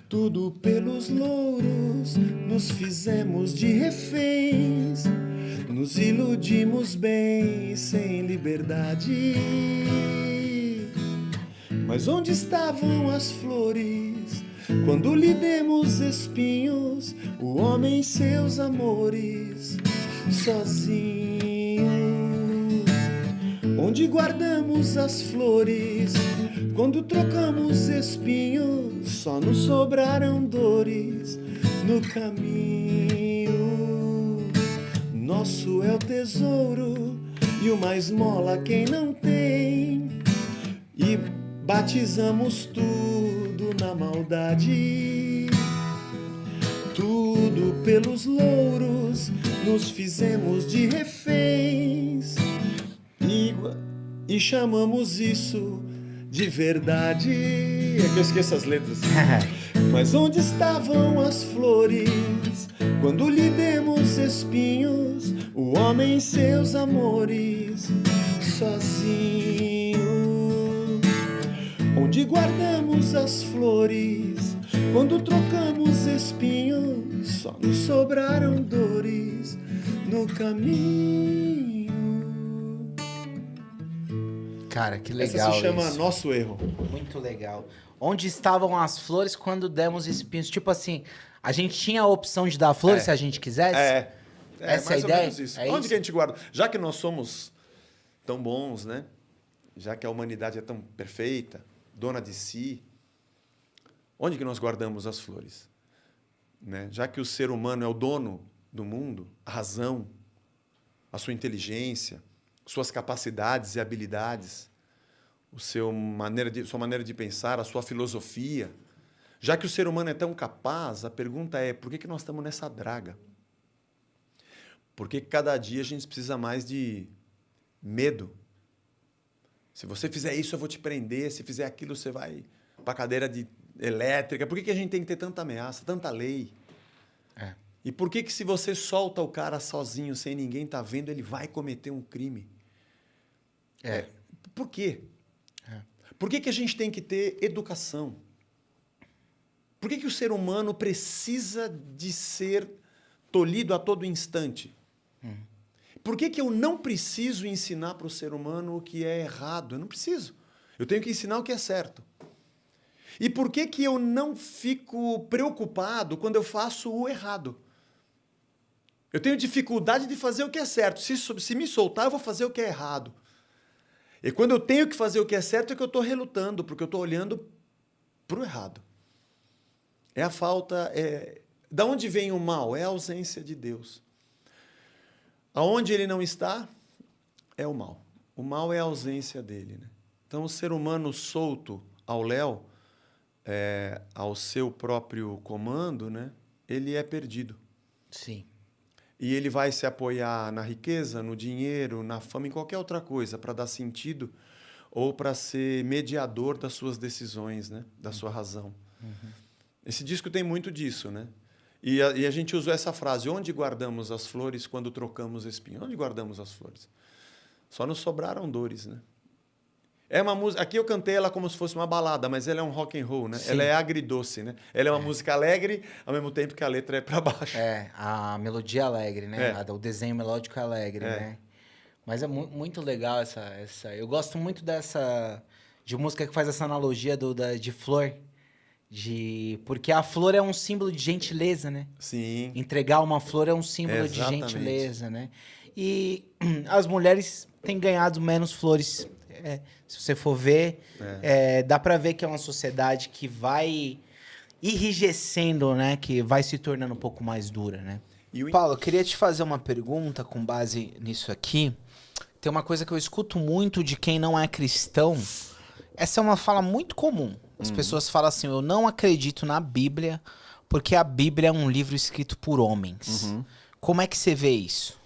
Tudo pelos louros nos fizemos de reféns, nos iludimos bem sem liberdade. Mas onde estavam as flores quando lhe demos espinhos, o homem e seus amores sozinhos? Onde guardamos as flores quando trocamos espinhos, só nos sobraram dores no caminho. Nosso é o tesouro e uma esmola quem não tem, e batizamos tudo na maldade. Tudo pelos louros nos fizemos de reféns e chamamos isso de verdade. É que eu esqueço as letras. Mas onde estavam as flores quando lhe demos espinhos, o homem e seus amores sozinhos? Onde guardamos as flores quando trocamos espinhos, só nos sobraram dores no caminho. Cara, que legal. Essa se chama isso. Nosso Erro. Muito legal. Onde estavam as flores quando demos espinhos? Tipo assim, a gente tinha a opção de dar flores se a gente quisesse? Essa é a mais ou ideia? menos isso. É Onde isso? que a gente guarda? Já que nós somos tão bons, né? Já que a humanidade é tão perfeita, dona de si, onde que nós guardamos as flores? Né? Já que o ser humano é o dono do mundo, a razão, a sua inteligência, suas capacidades e habilidades, sua maneira de pensar, a sua filosofia. Já que o ser humano é tão capaz, a pergunta é, por que nós estamos nessa draga? Por que cada dia a gente precisa mais de medo? Se você fizer isso, eu vou te prender. Se fizer aquilo, você vai para a cadeira elétrica. Por que a gente tem que ter tanta ameaça, tanta lei? E por que se você solta o cara sozinho, sem ninguém estar vendo, ele vai cometer um crime? Por quê? Por que a gente tem que ter educação? Por que o ser humano precisa de ser tolhido a todo instante? Por que eu não preciso ensinar para o ser humano o que é errado? Eu não preciso. Eu tenho que ensinar o que é certo. E por que eu não fico preocupado quando eu faço o errado? Eu tenho dificuldade de fazer o que é certo. Se me soltar, eu vou fazer o que é errado. E quando eu tenho que fazer o que é certo, é que eu estou relutando, porque eu estou olhando para o errado. É a falta... Da onde vem o mal? É a ausência de Deus. Aonde ele não está, é o mal. O mal é a ausência dele. Né? Então, o ser humano solto ao léu, ao seu próprio comando, né? Ele é perdido. Sim. E ele vai se apoiar na riqueza, no dinheiro, na fama, em qualquer outra coisa, para dar sentido ou para ser mediador das suas decisões, né? Da sua razão. Uhum. Esse disco tem muito disso, né? E a gente usou essa frase: onde guardamos as flores quando trocamos espinhos? Onde guardamos as flores? Só nos sobraram dores, né? É uma música. Aqui eu cantei ela como se fosse uma balada, mas ela é um rock and roll, né? Sim. Ela é agridoce, né? Ela é uma música alegre, ao mesmo tempo que a letra é para baixo. A melodia é alegre, né? O desenho melódico é alegre, né? Mas é muito legal essa. Eu gosto muito de música que faz essa analogia de flor. Porque a flor é um símbolo de gentileza, né? Sim. Entregar uma flor é um símbolo de gentileza, né? E as mulheres têm ganhado menos flores. Se você for ver, dá pra ver que é uma sociedade que vai enrijecendo, né? Que vai se tornando um pouco mais dura, né? Paulo, eu queria te fazer uma pergunta com base nisso aqui. Tem uma coisa que eu escuto muito de quem não é cristão. Essa é uma fala muito comum. As pessoas falam assim: eu não acredito na Bíblia porque a Bíblia é um livro escrito por homens. Uhum. Como é que você vê isso?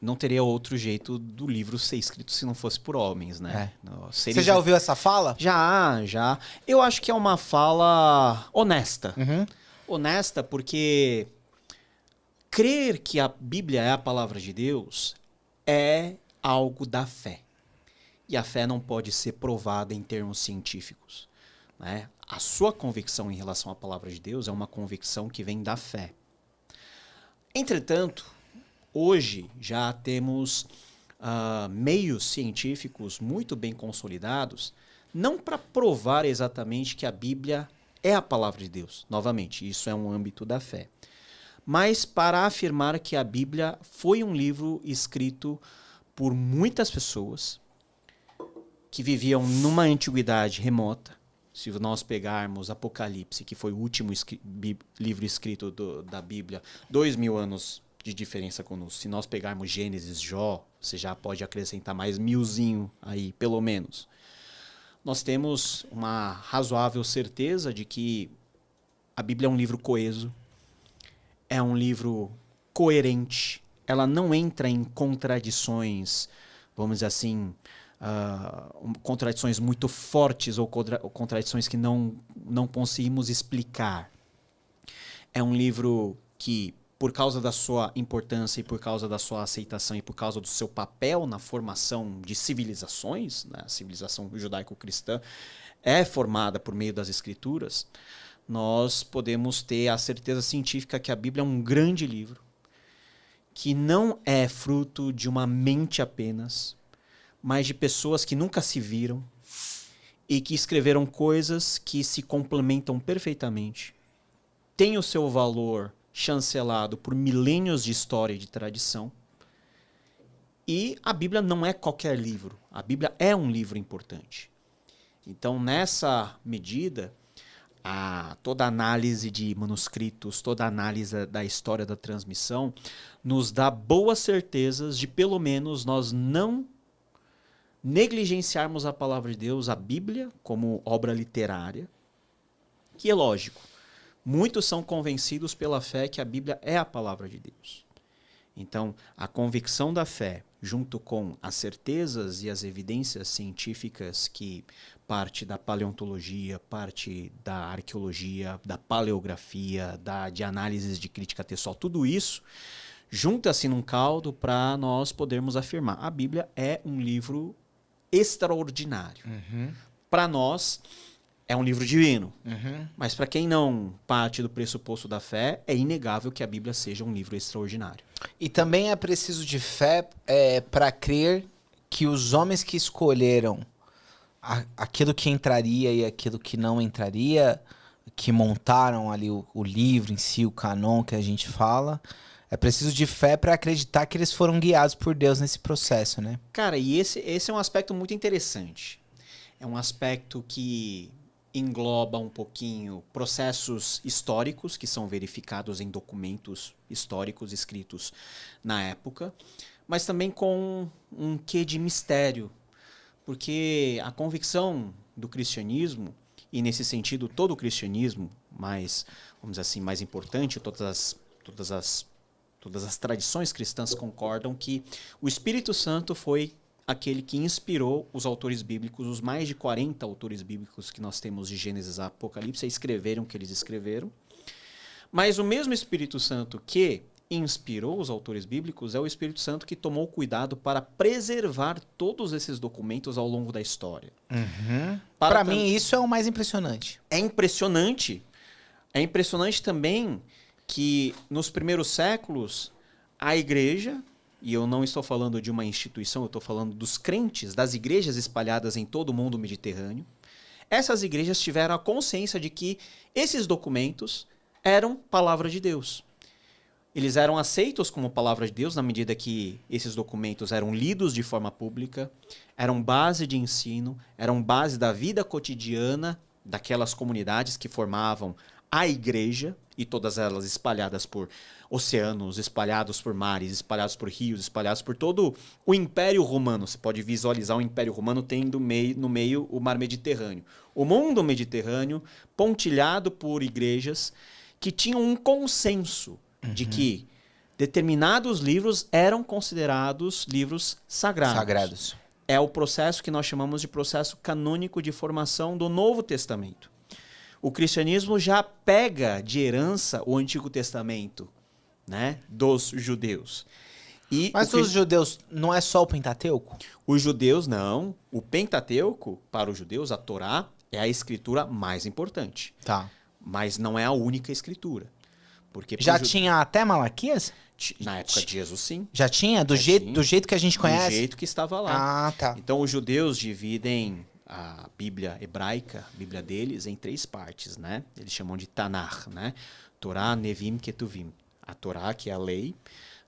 Não teria outro jeito do livro ser escrito se não fosse por homens, né? Você já ouviu essa fala? Já. Eu acho que é uma fala honesta. Uhum. Honesta porque crer que a Bíblia é a palavra de Deus é algo da fé. E a fé não pode ser provada em termos científicos, né? A sua convicção em relação à palavra de Deus é uma convicção que vem da fé. Entretanto, hoje já temos meios científicos muito bem consolidados, não para provar exatamente que a Bíblia é a palavra de Deus. Novamente, isso é um âmbito da fé. Mas para afirmar que a Bíblia foi um livro escrito por muitas pessoas que viviam numa antiguidade remota. Se nós pegarmos Apocalipse, que foi o último livro escrito da Bíblia, 2000 anos de diferença conosco. Se nós pegarmos Gênesis, Jó, você já pode acrescentar mais 1000zinho aí, pelo menos. Nós temos uma razoável certeza de que a Bíblia é um livro coeso, é um livro coerente, ela não entra em contradições, vamos dizer assim, contradições muito fortes ou contradições que não conseguimos explicar. É um livro que, por causa da sua importância e por causa da sua aceitação e por causa do seu papel na formação de civilizações, né? A civilização judaico-cristã é formada por meio das escrituras, nós podemos ter a certeza científica que a Bíblia é um grande livro, que não é fruto de uma mente apenas, mas de pessoas que nunca se viram e que escreveram coisas que se complementam perfeitamente, têm o seu valor chancelado por milênios de história e de tradição. E a Bíblia não é qualquer livro. A Bíblia é um livro importante. Então, nessa medida, toda análise de manuscritos, toda análise da história da transmissão, nos dá boas certezas de, pelo menos, nós não negligenciarmos a palavra de Deus, a Bíblia, como obra literária, que é lógico. Muitos são convencidos pela fé que a Bíblia é a palavra de Deus. Então, a convicção da fé, junto com as certezas e as evidências científicas que parte da paleontologia, parte da arqueologia, da paleografia, de análises de crítica textual, tudo isso junta-se num caldo para nós podermos afirmar: a Bíblia é um livro extraordinário. Uhum. Para nós, é um livro divino. Uhum. Mas para quem não parte do pressuposto da fé, é inegável que a Bíblia seja um livro extraordinário. E também é preciso de fé para crer que os homens que escolheram aquilo que entraria e aquilo que não entraria, que montaram ali o livro em si, o canon que a gente fala, É preciso de fé para acreditar que eles foram guiados por Deus nesse processo, né? Cara, e esse é um aspecto muito interessante. É um aspecto que engloba um pouquinho processos históricos que são verificados em documentos históricos escritos na época, mas também com um quê de mistério, porque a convicção do cristianismo, e nesse sentido todo o cristianismo, mais, vamos dizer assim, mais importante, todas as tradições cristãs concordam que o Espírito Santo foi aquele que inspirou os autores bíblicos, os mais de 40 autores bíblicos que nós temos de Gênesis a Apocalipse, a escreveram o que eles escreveram. Mas o mesmo Espírito Santo que inspirou os autores bíblicos é o Espírito Santo que tomou cuidado para preservar todos esses documentos ao longo da história. Para mim, isso é o mais impressionante. É impressionante. É impressionante também que nos primeiros séculos a igreja, e eu não estou falando de uma instituição, eu estou falando dos crentes, das igrejas espalhadas em todo o mundo mediterrâneo, essas igrejas tiveram a consciência de que esses documentos eram palavra de Deus. Eles eram aceitos como palavra de Deus na medida que esses documentos eram lidos de forma pública, eram base de ensino, eram base da vida cotidiana daquelas comunidades que formavam a igreja, e todas elas espalhadas por oceanos, espalhados por mares, espalhados por rios, espalhados por todo o Império Romano. Você pode visualizar o Império Romano tendo no meio o Mar Mediterrâneo. O mundo mediterrâneo pontilhado por igrejas que tinham um consenso de que determinados livros eram considerados livros sagrados. É o processo que nós chamamos de processo canônico de formação do Novo Testamento. O cristianismo já pega de herança o Antigo Testamento, né, dos judeus. Mas os judeus não é só o Pentateuco? Os judeus não. O Pentateuco, para os judeus, a Torá, é a escritura mais importante. Tá. Mas não é a única escritura. Porque Já tinha até Malaquias? Na época de Jesus, sim. Já tinha? Do jeito que a gente conhece? Do jeito que estava lá. Ah, tá. Então, os judeus dividem a Bíblia hebraica, a Bíblia deles, em 3 partes, né? Eles chamam de Tanakh, né? Torá, Nevim, Ketuvim. A Torá, que é a lei,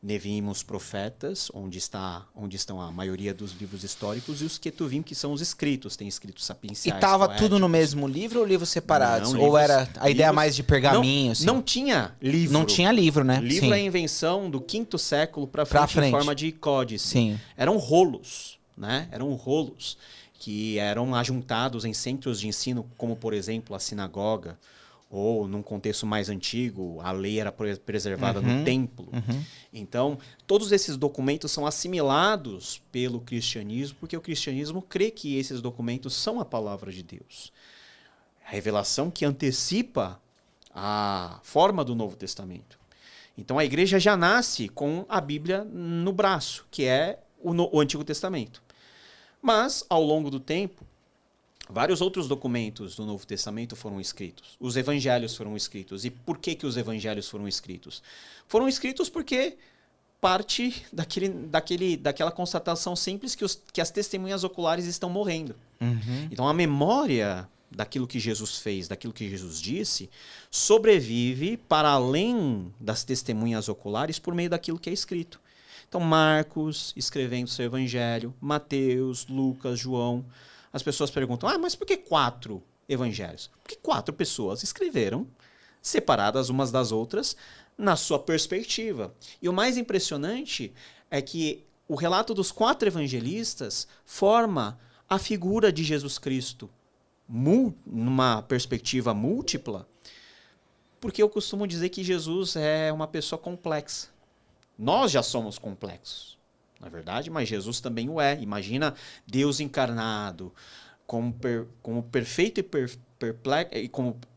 Nevim, os profetas, onde estão a maioria dos livros históricos, e os Ketuvim, que são os escritos, tem escritos sapienciais. E tava poéticos. tudo no mesmo livro ou livros separados? Não, ou livros- era a ideia livros- mais de pergaminho? Assim? Não tinha livro. Não tinha livro, né? Livro Sim. é a invenção do 5º século para Pra frente, em frente. forma de códice. Sim. Eram rolos, né? Eram rolos que eram ajuntados em centros de ensino, como, por exemplo, a sinagoga, ou, num contexto mais antigo, a lei era preservada no templo. Então, todos esses documentos são assimilados pelo cristianismo, porque o cristianismo crê que esses documentos são a palavra de Deus. A revelação que antecipa a forma do Novo Testamento. Então, a igreja já nasce com a Bíblia no braço, que é o Antigo Testamento. Mas, ao longo do tempo, vários outros documentos do Novo Testamento foram escritos. Os evangelhos foram escritos. E por que os evangelhos foram escritos? Foram escritos porque parte daquela constatação simples que as testemunhas oculares estão morrendo. Então, a memória daquilo que Jesus fez, daquilo que Jesus disse, sobrevive para além das testemunhas oculares por meio daquilo que é escrito. Então, Marcos escrevendo seu evangelho, Mateus, Lucas, João. As pessoas perguntam, mas por que 4 evangelhos? Porque 4 pessoas escreveram, separadas umas das outras, na sua perspectiva. E o mais impressionante é que o relato dos 4 evangelistas forma a figura de Jesus Cristo numa perspectiva múltipla, porque eu costumo dizer que Jesus é uma pessoa complexa. Nós já somos complexos, na verdade, mas Jesus também o é. Imagina Deus encarnado como perfeito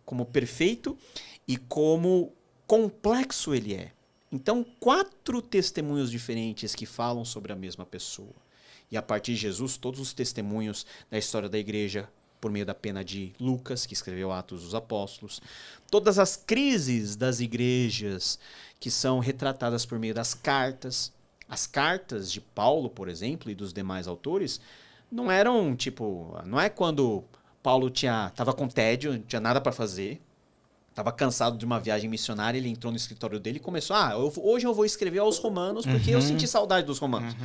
como perfeito e como complexo ele é. Então, 4 testemunhos diferentes que falam sobre a mesma pessoa. E a partir de Jesus, todos os testemunhos da história da igreja, por meio da pena de Lucas, que escreveu Atos dos Apóstolos, todas as crises das igrejas que são retratadas por meio das cartas. As cartas de Paulo, por exemplo, e dos demais autores, não é quando Paulo estava com tédio, não tinha nada para fazer, estava cansado de uma viagem missionária, ele entrou no escritório dele e começou, hoje eu vou escrever aos romanos porque eu senti saudade dos romanos.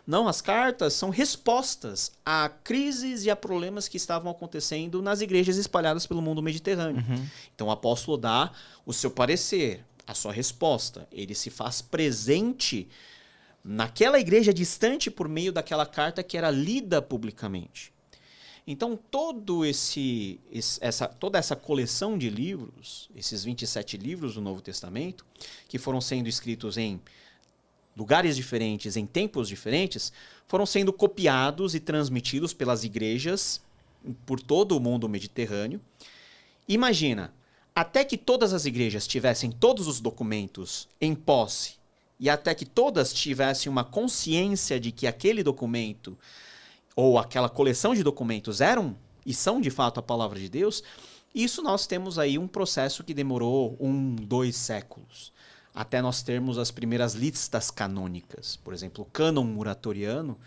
Não, as cartas são respostas a crises e a problemas que estavam acontecendo nas igrejas espalhadas pelo mundo mediterrâneo. Então o apóstolo dá o seu parecer, a sua resposta. Ele se faz presente naquela igreja distante por meio daquela carta que era lida publicamente. Então, toda essa coleção de livros, esses 27 livros do Novo Testamento, que foram sendo escritos em lugares diferentes, em tempos diferentes, foram sendo copiados e transmitidos pelas igrejas por todo o mundo mediterrâneo. Imagina, até que todas as igrejas tivessem todos os documentos em posse e até que todas tivessem uma consciência de que aquele documento ou aquela coleção de documentos eram e são de fato a palavra de Deus, isso nós temos aí um processo que demorou 2 séculos, até nós termos as primeiras listas canônicas. Por exemplo, o cânon muratoriano,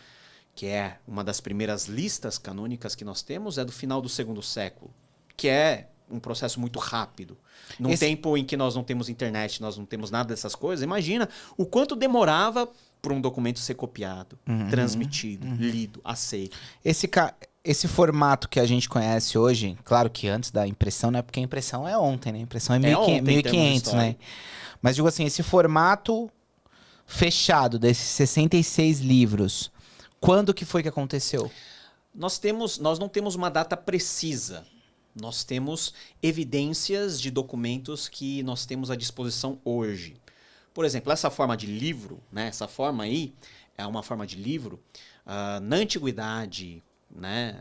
que é uma das primeiras listas canônicas que nós temos, é do final do 2º século, que é um processo muito rápido. Num tempo em que nós não temos internet, nós não temos nada dessas coisas, imagina o quanto demorava para um documento ser copiado, transmitido, lido, aceito. Esse formato que a gente conhece hoje, claro que antes da impressão, né? Porque a impressão é ontem, né? A impressão é 1500, né? Mas digo assim, esse formato fechado desses 66 livros, quando que foi que aconteceu? Nós não temos uma data precisa. Nós temos evidências de documentos que nós temos à disposição hoje. Por exemplo, essa forma de livro, né? Essa forma aí é uma forma de livro. Na antiguidade, né?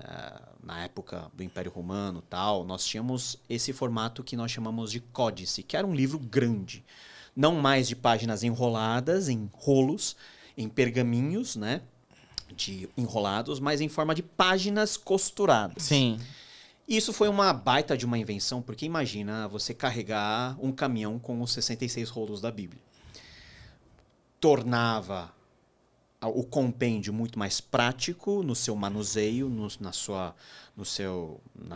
Na época do Império Romano, tal, nós tínhamos esse formato que nós chamamos de códice, que era um livro grande, não mais de páginas enroladas em rolos, em pergaminhos, né? De enrolados, mas em forma de páginas costuradas. Sim. Isso foi uma baita de uma invenção, porque imagina você carregar um caminhão com os 66 rolos da Bíblia. Tornava o compêndio muito mais prático no seu manuseio,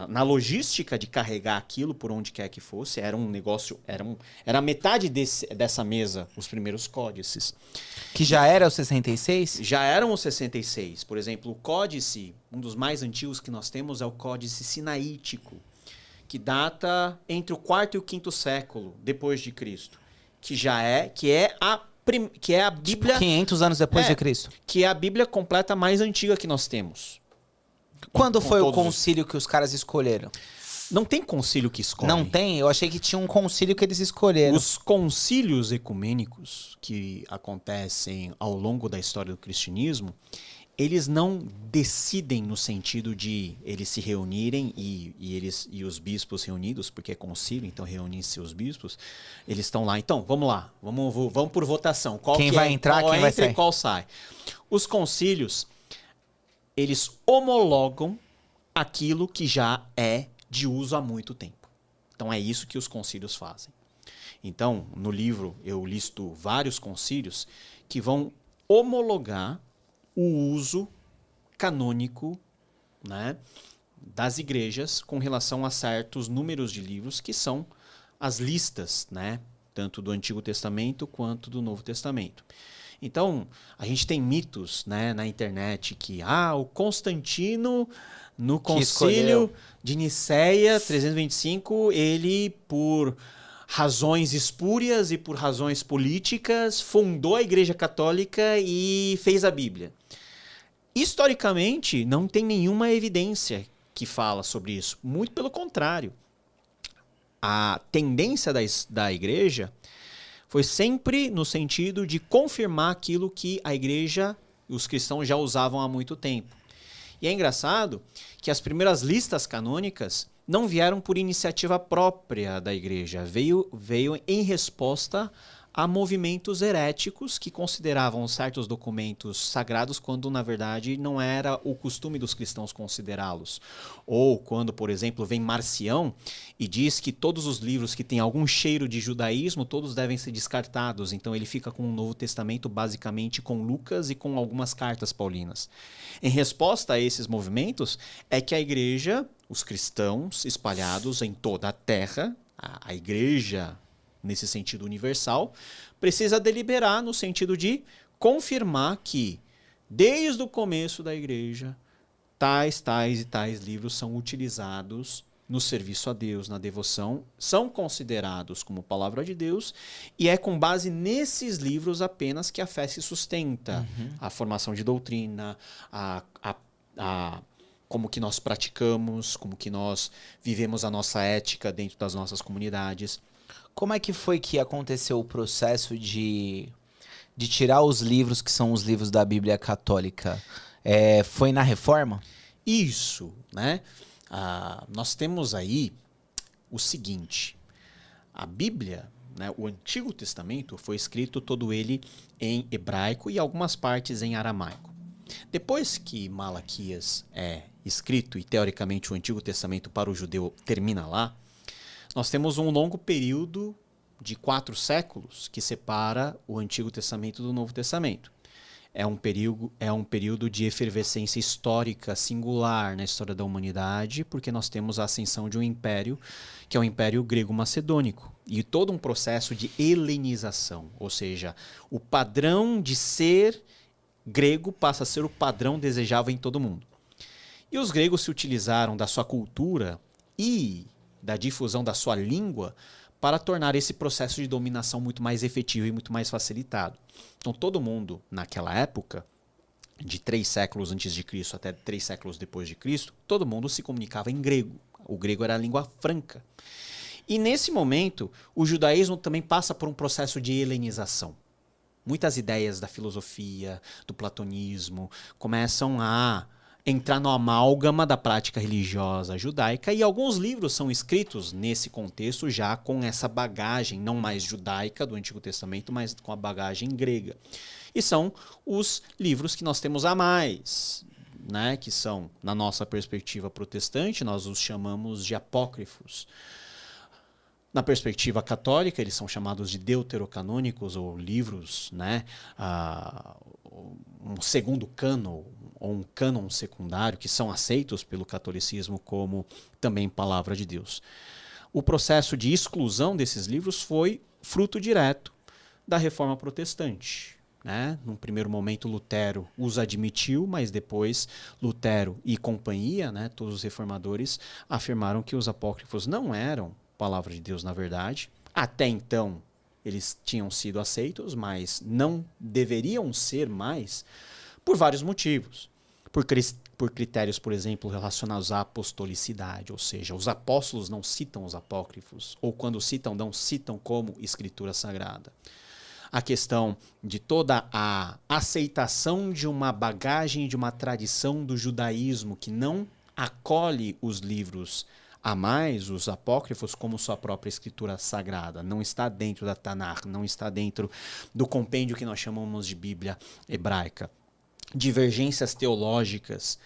na logística de carregar aquilo por onde quer que fosse. Era um negócio, era metade dessa mesa, os primeiros códices. Que já era o 66? Já eram os 66. Por exemplo, o códice, um dos mais antigos que nós temos é o Códice Sinaítico, que data entre o 4º e o 5º século depois de Cristo, que é a Bíblia... Tipo 500 anos depois de Cristo. Que é a Bíblia completa mais antiga que nós temos. Quando foi o concílio que os caras escolheram? Não tem concílio que escolhe. Não tem? Eu achei que tinha um concílio que eles escolheram. Os concílios ecumênicos que acontecem ao longo da história do cristianismo, eles não decidem no sentido de eles se reunirem e os bispos reunidos, porque é concílio, então reúnem-se os bispos, eles estão lá. Então, vamos lá, vamos por votação. Quem vai entrar, quem vai sair? E qual sai. Os concílios, eles homologam aquilo que já é de uso há muito tempo. Então é isso que os concílios fazem. Então, no livro eu listo vários concílios que vão homologar o uso canônico, né, das igrejas com relação a certos números de livros que são as listas, né, tanto do Antigo Testamento quanto do Novo Testamento. Então, a gente tem mitos, né, na internet que o Constantino, no concílio de Nicéia 325, ele, por razões espúrias e por razões políticas, fundou a Igreja Católica e fez a Bíblia. Historicamente, não tem nenhuma evidência que fala sobre isso. Muito pelo contrário. A tendência da Igreja foi sempre no sentido de confirmar aquilo que a Igreja e os cristãos já usavam há muito tempo. E é engraçado que as primeiras listas canônicas não vieram por iniciativa própria da Igreja, veio em resposta a movimentos heréticos que consideravam certos documentos sagrados quando, na verdade, não era o costume dos cristãos considerá-los. Ou quando, por exemplo, vem Marcião e diz que todos os livros que têm algum cheiro de judaísmo, todos devem ser descartados. Então ele fica com o Novo Testamento basicamente com Lucas e com algumas cartas paulinas. Em resposta a esses movimentos, é que a Igreja, os cristãos espalhados em toda a terra, a igreja, nesse sentido universal, precisa deliberar no sentido de confirmar que, desde o começo da igreja, tais e tais livros são utilizados no serviço a Deus, na devoção, são considerados como palavra de Deus, e é com base nesses livros apenas que a fé se sustenta. A formação de doutrina, como que nós praticamos, como que nós vivemos a nossa ética dentro das nossas comunidades. Como é que foi que aconteceu o processo de tirar os livros que são os livros da Bíblia Católica? Foi na Reforma? Isso, né? Nós temos aí o seguinte, a Bíblia, né, o Antigo Testamento foi escrito todo ele em hebraico e algumas partes em aramaico. Depois que Malaquias é escrito e teoricamente o Antigo Testamento para o judeu termina lá, nós temos um longo período de 4 séculos que separa o Antigo Testamento do Novo Testamento. É um período de efervescência histórica singular na história da humanidade, porque nós temos a ascensão de um império, que é o Império Grego-Macedônico, e todo um processo de helenização, ou seja, o padrão de ser grego passa a ser o padrão desejável em todo mundo. E os gregos se utilizaram da sua cultura e da difusão da sua língua para tornar esse processo de dominação muito mais efetivo e muito mais facilitado. Então todo mundo, naquela época, de 3 séculos antes de Cristo até 3 séculos depois de Cristo, todo mundo se comunicava em grego. O grego era a língua franca. E nesse momento, o judaísmo também passa por um processo de helenização. Muitas ideias da filosofia, do platonismo, começam a entrar no amálgama da prática religiosa judaica, e alguns livros são escritos nesse contexto já com essa bagagem não mais judaica do Antigo Testamento, mas com a bagagem grega. E são os livros que nós temos a mais, né, que são, na nossa perspectiva protestante, nós os chamamos de apócrifos. Na perspectiva católica, eles são chamados de deuterocanônicos, ou livros, né, um segundo cânon, ou um cânon secundário, que são aceitos pelo catolicismo como também palavra de Deus. O processo de exclusão desses livros foi fruto direto da Reforma Protestante, né? Num primeiro momento, Lutero os admitiu, mas depois Lutero e companhia, né, todos os reformadores, afirmaram que os apócrifos não eram palavra de Deus na verdade. Até então, eles tinham sido aceitos, mas não deveriam ser mais por vários motivos. Por critérios, por exemplo, relacionados à apostolicidade, ou seja, os apóstolos não citam os apócrifos, ou quando citam, não citam como escritura sagrada. A questão de toda a aceitação de uma bagagem, de uma tradição do judaísmo que não acolhe os livros a mais, os apócrifos, como sua própria escritura sagrada. Não está dentro da Tanakh, não está dentro do compêndio que nós chamamos de Bíblia hebraica. Divergências teológicas,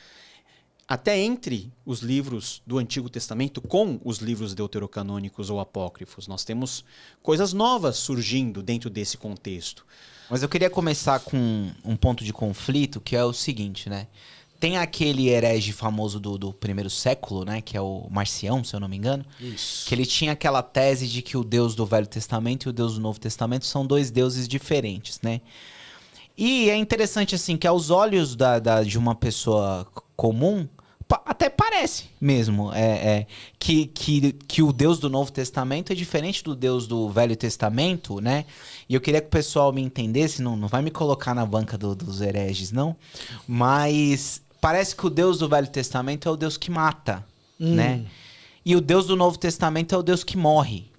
até entre os livros do Antigo Testamento com os livros deuterocanônicos ou apócrifos. Nós temos coisas novas surgindo dentro desse contexto. Mas eu queria começar com um ponto de conflito, que é o seguinte, né? Tem aquele herege famoso do primeiro século, né? Que é o Marcião, se eu não me engano. Isso. Que ele tinha aquela tese de que o Deus do Velho Testamento e o Deus do Novo Testamento são 2 deuses diferentes, né? E é interessante, assim, que aos olhos de uma pessoa comum, até parece mesmo que o Deus do Novo Testamento é diferente do Deus do Velho Testamento, né? E eu queria que o pessoal me entendesse, não vai me colocar na banca dos hereges, não. Mas parece que o Deus do Velho Testamento é o Deus que mata, né? E o Deus do Novo Testamento é o Deus que morre.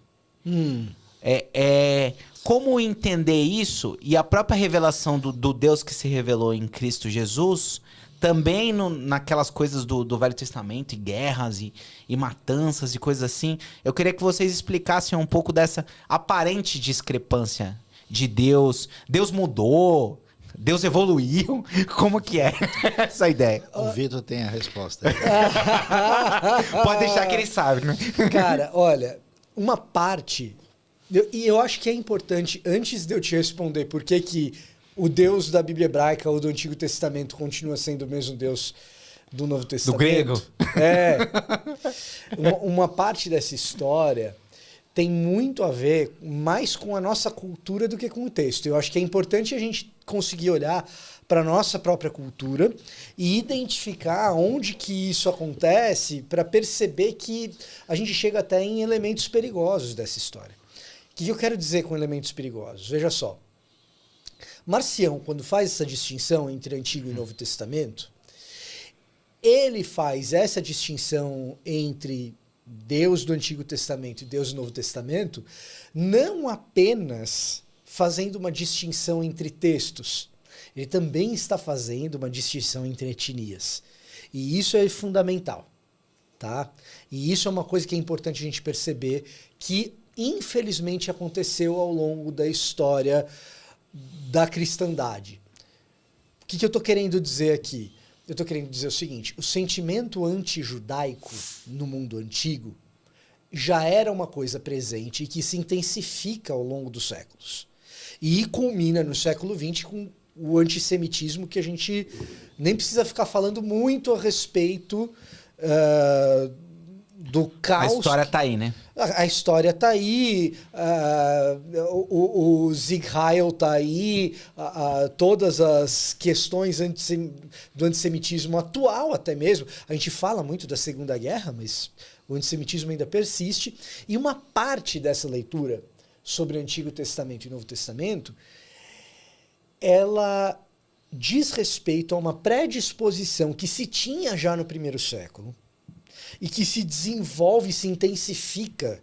Como entender isso e a própria revelação do Deus que se revelou em Cristo Jesus, também naquelas coisas do Velho Testamento, e guerras e matanças e coisas assim. Eu queria que vocês explicassem um pouco dessa aparente discrepância de Deus. Deus mudou, Deus evoluiu. Como que é essa ideia? O Vitor tem a resposta. Pode deixar que ele sabe, né? Cara, olha, uma parte... E eu acho que é importante, antes de eu te responder por que o Deus da Bíblia hebraica ou do Antigo Testamento continua sendo o mesmo Deus do Novo Testamento. Do grego? Uma parte dessa história tem muito a ver mais com a nossa cultura do que com o texto. Eu acho que é importante a gente conseguir olhar para a nossa própria cultura e identificar onde que isso acontece para perceber que a gente chega até em elementos perigosos dessa história. O que eu quero dizer com elementos perigosos? Veja só. Marcião, quando faz essa distinção entre Antigo e Novo Testamento, ele faz essa distinção entre Deus do Antigo Testamento e Deus do Novo Testamento, não apenas fazendo uma distinção entre textos, ele também está fazendo uma distinção entre etnias. E isso é fundamental, tá? E isso é uma coisa que é importante a gente perceber que, infelizmente, aconteceu ao longo da história da cristandade. O que eu estou querendo dizer aqui? Eu estou querendo dizer o seguinte: o sentimento anti-judaico no mundo antigo já era uma coisa presente e que se intensifica ao longo dos séculos. E culmina no século XX com o antissemitismo, que a gente nem precisa ficar falando muito a respeito do caos. A história tá aí, né? A história tá aí, o Sieg Heil tá aí, todas as questões do antissemitismo atual até mesmo. A gente fala muito da Segunda Guerra, mas o antissemitismo ainda persiste. E uma parte dessa leitura sobre o Antigo Testamento e Novo Testamento, ela diz respeito a uma predisposição que se tinha já no primeiro século, e que se desenvolve, se intensifica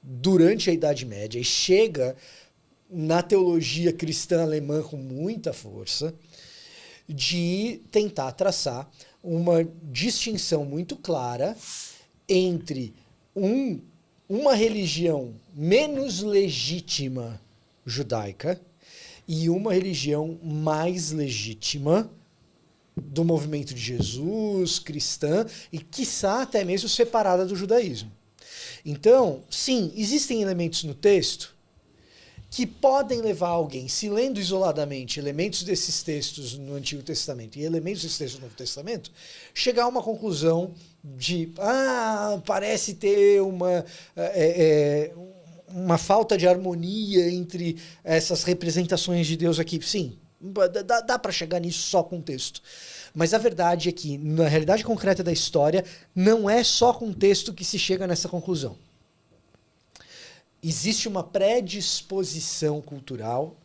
durante a Idade Média e chega na teologia cristã alemã com muita força, de tentar traçar uma distinção muito clara entre uma religião menos legítima judaica e uma religião mais legítima do movimento de Jesus, cristã, e quiçá até mesmo separada do judaísmo. Então, sim, existem elementos no texto que podem levar alguém, se lendo isoladamente elementos desses textos no Antigo Testamento e elementos desses textos no Novo Testamento, chegar a uma conclusão de, parece ter uma falta de harmonia entre essas representações de Deus aqui. Sim, dá para chegar nisso só com texto. Mas a verdade é que, na realidade concreta da história, não é só com texto que se chega nessa conclusão. Existe uma predisposição cultural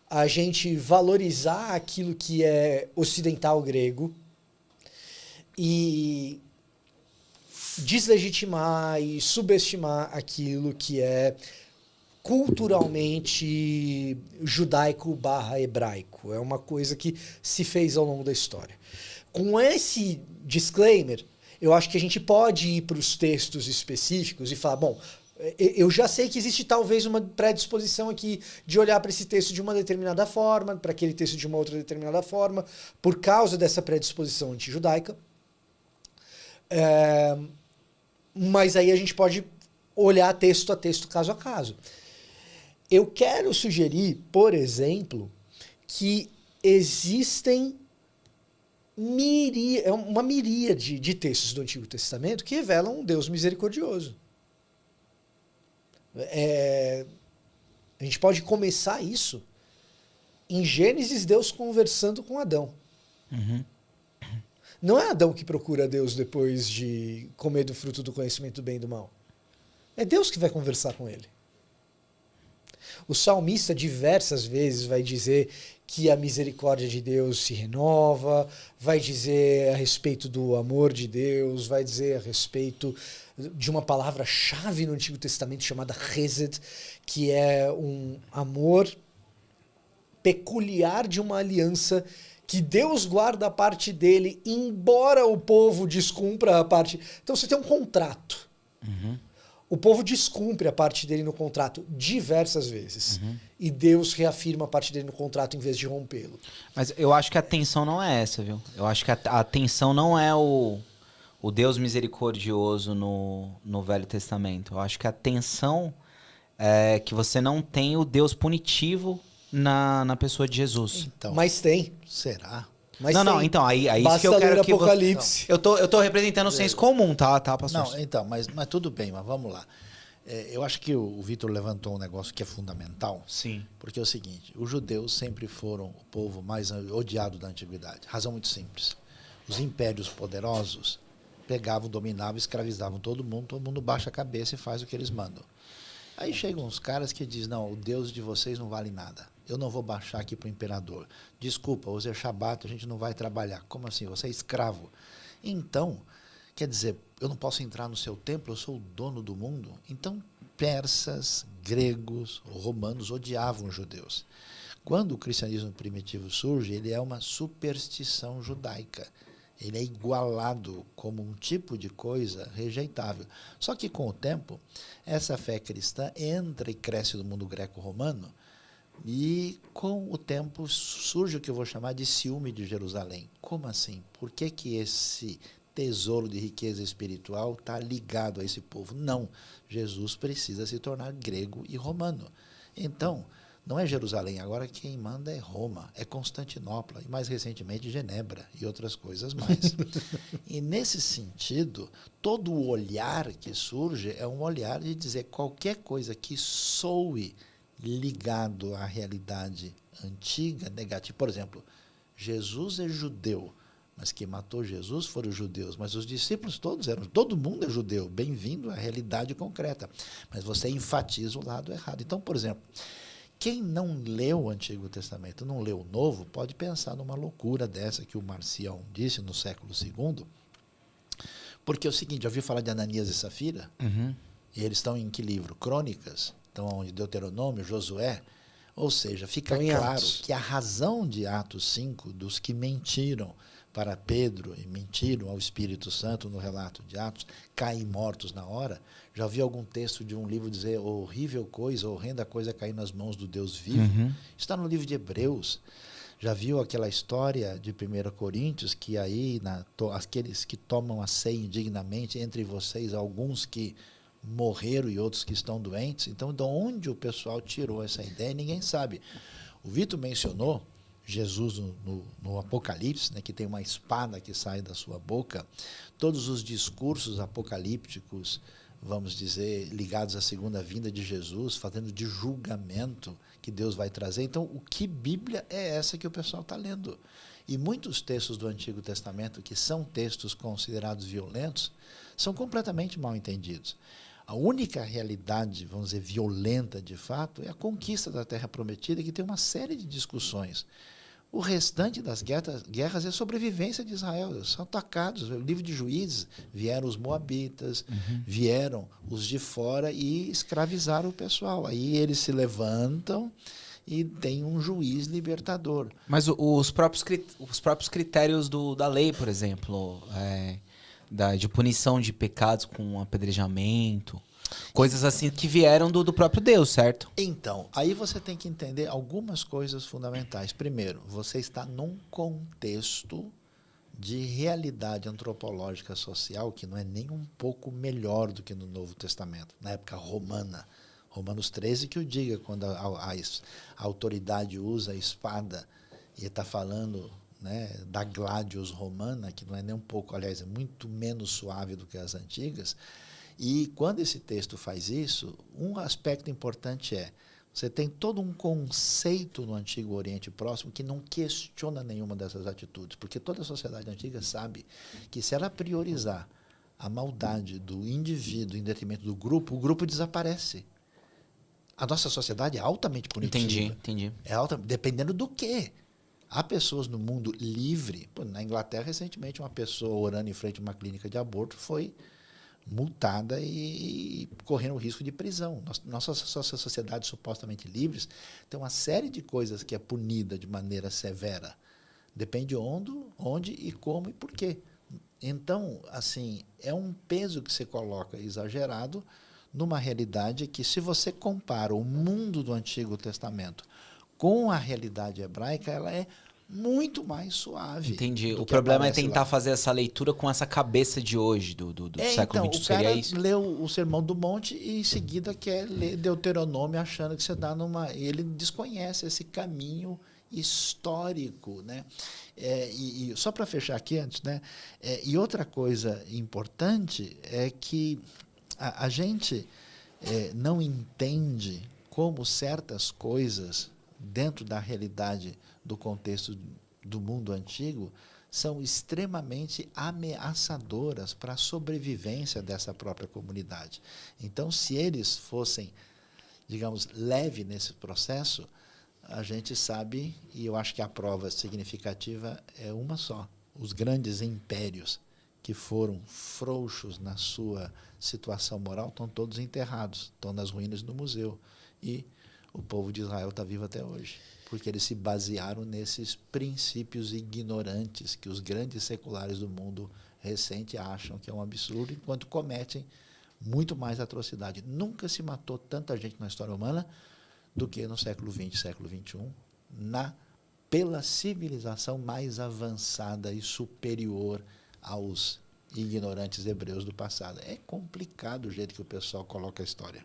a gente valorizar aquilo que é ocidental grego e deslegitimar e subestimar aquilo que é culturalmente judaico/hebraico. É uma coisa que se fez ao longo da história. Com esse disclaimer, eu acho que a gente pode ir para os textos específicos e falar, bom, eu já sei que existe talvez uma predisposição aqui de olhar para esse texto de uma determinada forma, para aquele texto de uma outra determinada forma, por causa dessa predisposição antijudaica. Mas aí a gente pode olhar texto a texto, caso a caso. Eu quero sugerir, por exemplo, que existem uma miríade de textos do Antigo Testamento que revelam um Deus misericordioso. A gente pode começar isso em Gênesis, Deus conversando com Adão. Uhum. Não é Adão que procura Deus depois de comer do fruto do conhecimento do bem e do mal. É Deus que vai conversar com ele. O salmista diversas vezes vai dizer que a misericórdia de Deus se renova, vai dizer a respeito do amor de Deus, vai dizer a respeito de uma palavra-chave no Antigo Testamento chamada Hesed, que é um amor peculiar de uma aliança que Deus guarda a parte dele, embora o povo descumpra a parte. Então você tem um contrato. Uhum. O povo descumpre a parte dele no contrato diversas vezes. Uhum. E Deus reafirma a parte dele no contrato em vez de rompê-lo. Mas eu acho que a tensão não é essa, viu? Eu acho que a tensão não é o Deus misericordioso no Velho Testamento. Eu acho que a tensão é que você não tem o Deus punitivo na pessoa de Jesus. Então, Mas tem. será? Mas não, tem. então, aí isso Basta que eu quero ler que Apocalipse. Eu tô representando o senso comum, tá, pastor? Não, então, mas tudo bem, mas vamos lá. Eu acho que o Vitor levantou um negócio que é fundamental, Sim. porque é o seguinte, os judeus sempre foram o povo mais odiado da antiguidade. Razão muito simples. Os impérios poderosos pegavam, dominavam, escravizavam todo mundo baixa a cabeça e faz o que eles mandam. Aí chegam uns caras que dizem, não, o Deus de vocês não vale nada. Eu não vou baixar aqui para o imperador. Desculpa, hoje é Shabat, a gente não vai trabalhar. Como assim? Você é escravo. Então, quer dizer, eu não posso entrar no seu templo, eu sou o dono do mundo. Então, persas, gregos, romanos odiavam os judeus. Quando o cristianismo primitivo surge, ele é uma superstição judaica. Ele é igualado como um tipo de coisa rejeitável. Só que, com o tempo, essa fé cristã entra e cresce no mundo greco-romano e, com o tempo, surge o que eu vou chamar de ciúme de Jerusalém. Como assim? Por que que esse tesouro de riqueza espiritual está ligado a esse povo? Não. Jesus precisa se tornar grego e romano. Então, não é Jerusalém, agora quem manda é Roma, é Constantinopla e mais recentemente Genebra e outras coisas mais. E nesse sentido, todo o olhar que surge é um olhar de dizer qualquer coisa que soe ligado à realidade antiga, negativa. Por exemplo, Jesus é judeu, mas quem matou Jesus foram os judeus, mas os discípulos todos eram, todo mundo é judeu, bem-vindo à realidade concreta, mas você enfatiza o lado errado. Então, por exemplo, quem não leu o Antigo Testamento, não leu o Novo, pode pensar numa loucura dessa que o Marcião disse no século II, porque é o seguinte, já ouviu falar de Ananias e Safira? Uhum. E eles estão em que livro? Crônicas, estão onde? Deuteronômio, Josué. Ou seja, fica claro que a razão de Atos 5, dos que mentiram para Pedro e mentiram ao Espírito Santo no relato de Atos, caem mortos na hora. Já ouvi algum texto de um livro dizer horrível coisa, horrenda coisa cair nas mãos do Deus vivo? Uhum. Está no livro de Hebreus. Já viu aquela história de 1 Coríntios, que aí aqueles que tomam a ceia indignamente, entre vocês alguns que morreram e outros que estão doentes? Então, de onde o pessoal tirou essa ideia, ninguém sabe. O Vitor mencionou Jesus no Apocalipse, né, que tem uma espada que sai da sua boca. Todos os discursos apocalípticos, vamos dizer, ligados à segunda vinda de Jesus, fazendo de julgamento que Deus vai trazer. Então, o que Bíblia é essa que o pessoal está lendo? E muitos textos do Antigo Testamento, que são textos considerados violentos, são completamente mal entendidos. A única realidade, vamos dizer, violenta de fato, é a conquista da Terra Prometida, que tem uma série de discussões. O restante das guerras é sobrevivência de Israel, são atacados. No livro de Juízes, vieram os moabitas, vieram os de fora e escravizaram o pessoal. Aí eles se levantam e tem um juiz libertador. Mas os próprios critérios da lei, por exemplo, de punição de pecados com apedrejamento, coisas assim que vieram do próprio Deus, certo? Então, aí você tem que entender algumas coisas fundamentais. Primeiro, você está num contexto de realidade antropológica social que não é nem um pouco melhor do que no Novo Testamento, na época romana. Romanos 13 que o diga, quando a autoridade usa a espada e está falando, né, da gladius romana, que não é nem um pouco, aliás, é muito menos suave do que as antigas. E quando esse texto faz isso, um aspecto importante você tem todo um conceito no Antigo Oriente Próximo que não questiona nenhuma dessas atitudes, porque toda a sociedade antiga sabe que se ela priorizar a maldade do indivíduo em detrimento do grupo, o grupo desaparece. A nossa sociedade é altamente punitiva. Entendi. Dependendo do quê? Há pessoas no mundo livre. Na Inglaterra, recentemente, uma pessoa orando em frente a uma clínica de aborto foi multada e correndo o risco de prisão. Nossas sociedades supostamente livres tem uma série de coisas que é punida de maneira severa. Depende onde e como e por quê. Então, assim, é um peso que você coloca exagerado numa realidade que, se você compara o mundo do Antigo Testamento com a realidade hebraica, ela é muito mais suave. Entendi. O problema é tentar fazer essa leitura com essa cabeça de hoje, do século XX. O cara leu o Sermão do Monte e, em seguida, quer ler Deuteronômio achando que você está numa... Ele desconhece esse caminho histórico, né? E só para fechar aqui antes, né? E outra coisa importante é que a gente não entende como certas coisas, dentro da realidade do contexto do mundo antigo, são extremamente ameaçadoras para a sobrevivência dessa própria comunidade. Então, se eles fossem, digamos, leve nesse processo, a gente sabe, e eu acho que a prova significativa é uma só: os grandes impérios que foram frouxos na sua situação moral estão todos enterrados, estão nas ruínas do museu. E o povo de Israel está vivo até hoje, porque eles se basearam nesses princípios ignorantes que os grandes seculares do mundo recente acham que é um absurdo, enquanto cometem muito mais atrocidade. Nunca se matou tanta gente na história humana do que no século XX, século XXI, pela civilização mais avançada e superior aos ignorantes hebreus do passado. É complicado o jeito que o pessoal coloca a história.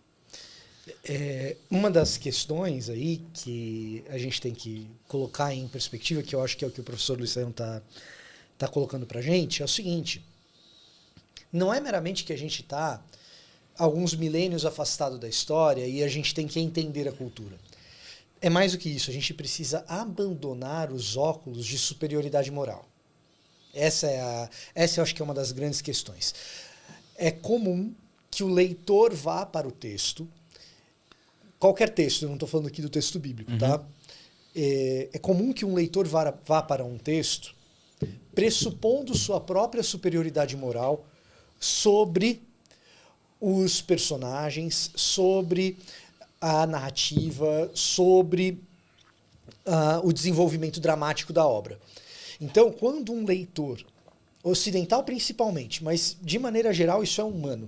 Uma das questões aí que a gente tem que colocar em perspectiva, que eu acho que é o que o professor Luiz Saião tá colocando para a gente, é o seguinte: não é meramente que a gente está alguns milênios afastado da história e a gente tem que entender a cultura. É mais do que isso, a gente precisa abandonar os óculos de superioridade moral. Essa eu acho que é uma das grandes questões. É comum que o leitor vá para o texto, qualquer texto, eu não estou falando aqui do texto bíblico, tá? É comum que um leitor vá para um texto pressupondo sua própria superioridade moral sobre os personagens, sobre a narrativa, sobre o desenvolvimento dramático da obra. Então, quando um leitor, ocidental principalmente, mas de maneira geral isso é humano,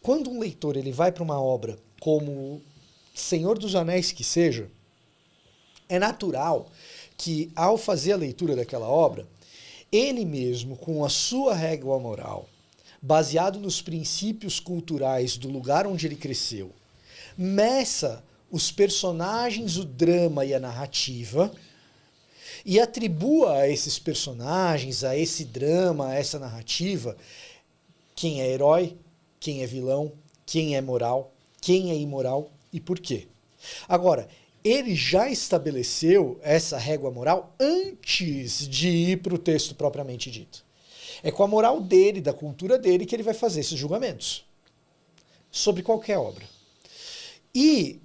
quando um leitor ele vai para uma obra como Senhor dos Anéis que seja, é natural que, ao fazer a leitura daquela obra, ele mesmo, com a sua régua moral, baseado nos princípios culturais do lugar onde ele cresceu, meça os personagens, o drama e a narrativa, e atribua a esses personagens, a esse drama, a essa narrativa, quem é herói, quem é vilão, quem é moral, quem é imoral e por quê. Agora, ele já estabeleceu essa régua moral antes de ir para o texto propriamente dito. É com a moral dele, da cultura dele, que ele vai fazer esses julgamentos sobre qualquer obra. E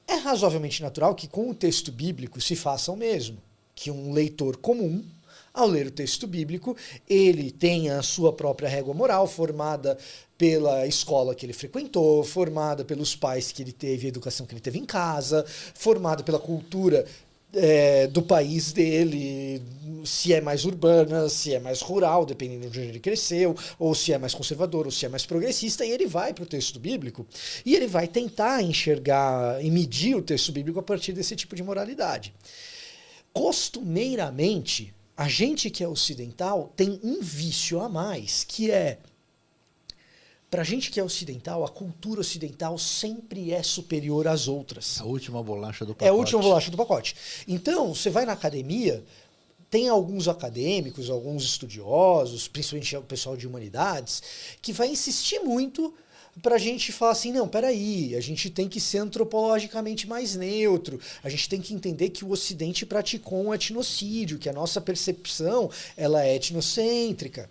é razoavelmente natural que com o texto bíblico se faça o mesmo, que um leitor comum, ao ler o texto bíblico, ele tenha a sua própria régua moral formada pela escola que ele frequentou, formada pelos pais que ele teve, a educação que ele teve em casa, formada pela cultura do país dele, se é mais urbana, se é mais rural, dependendo de onde ele cresceu, ou se é mais conservador, ou se é mais progressista, e ele vai para o texto bíblico e ele vai tentar enxergar e medir o texto bíblico a partir desse tipo de moralidade. Costumeiramente, a gente que é ocidental tem um vício a mais, que é, pra gente que é ocidental, a cultura ocidental sempre é superior às outras. A última bolacha do pacote. É a última bolacha do pacote. Então, você vai na academia, tem alguns acadêmicos, alguns estudiosos, principalmente o pessoal de humanidades, que vai insistir muito pra gente falar assim, não, peraí, a gente tem que ser antropologicamente mais neutro, a gente tem que entender que o Ocidente praticou um etnocídio, que a nossa percepção ela é etnocêntrica.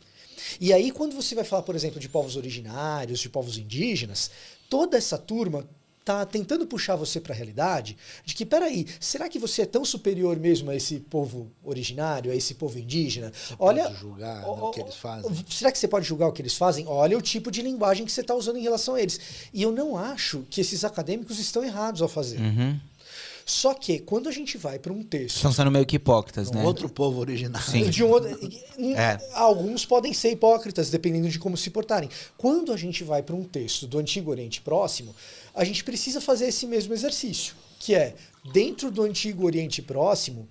E aí, quando você vai falar, por exemplo, de povos originários, de povos indígenas, toda essa turma está tentando puxar você para a realidade de que, peraí, será que você é tão superior mesmo a esse povo originário, a esse povo indígena? Olha, pode julgar o que eles fazem. Será que você pode julgar o que eles fazem? Olha o tipo de linguagem que você está usando em relação a eles. E eu não acho que esses acadêmicos estão errados ao fazer. Só que, quando a gente vai para um texto... Estão sendo meio que hipócritas, né? Outro povo originário. Sim. De um outro, alguns podem ser hipócritas, dependendo de como se portarem. Quando a gente vai para um texto do Antigo Oriente Próximo, a gente precisa fazer esse mesmo exercício, que é, dentro do Antigo Oriente Próximo,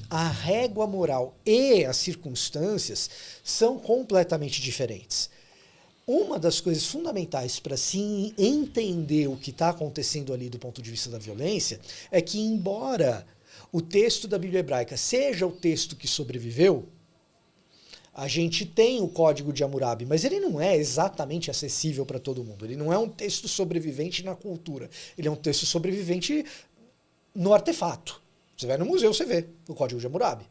a régua moral e as circunstâncias são completamente diferentes. Uma das coisas fundamentais para se entender o que está acontecendo ali do ponto de vista da violência é que, embora o texto da Bíblia hebraica seja o texto que sobreviveu, A gente tem o Código de Hammurabi, mas ele não é exatamente acessível para todo mundo. Ele não é um texto sobrevivente na cultura. Ele é um texto sobrevivente no artefato. Você vai no museu, você vê o Código de Hammurabi.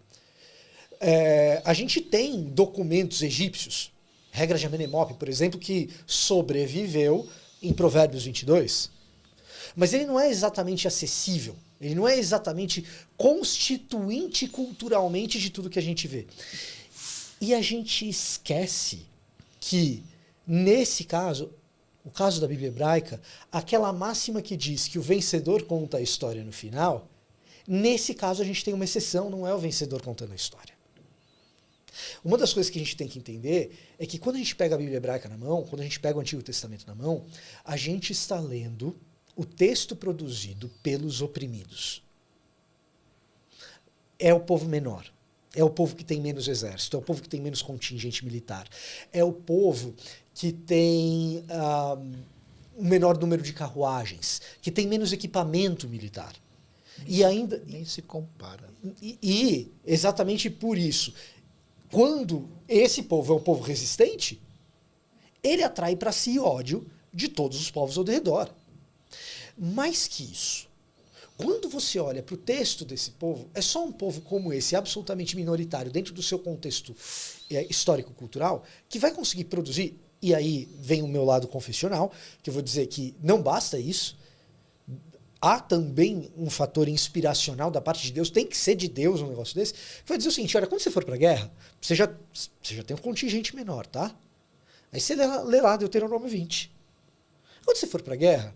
A gente tem documentos egípcios, regra de Amenemope, por exemplo, que sobreviveu em Provérbios 22, mas ele não é exatamente acessível. Ele não é exatamente constituinte culturalmente de tudo que a gente vê. E a gente esquece que, nesse caso, o caso da Bíblia hebraica, aquela máxima que diz que o vencedor conta a história no final, nesse caso a gente tem uma exceção, não é o vencedor contando a história. Uma das coisas que a gente tem que entender é que quando a gente pega a Bíblia hebraica na mão, quando a gente pega o Antigo Testamento na mão, a gente está lendo o texto produzido pelos oprimidos. É o povo menor. É o povo que tem menos exército, é o povo que tem menos contingente militar, é o povo que tem um menor número de carruagens, que tem menos equipamento militar. E ainda nem se compara. E exatamente por isso, quando esse povo é um povo resistente, ele atrai para si ódio de todos os povos ao redor. Mais que isso, quando você olha para o texto desse povo, é só um povo como esse, absolutamente minoritário, dentro do seu contexto histórico-cultural, que vai conseguir produzir, e aí vem o meu lado confessional, que eu vou dizer que não basta isso, há também um fator inspiracional da parte de Deus, tem que ser de Deus um negócio desse, que vai dizer o seguinte, olha, quando você for para a guerra, você já tem um contingente menor, tá? Aí você lê lá Deuteronômio 20. Quando você for para a guerra,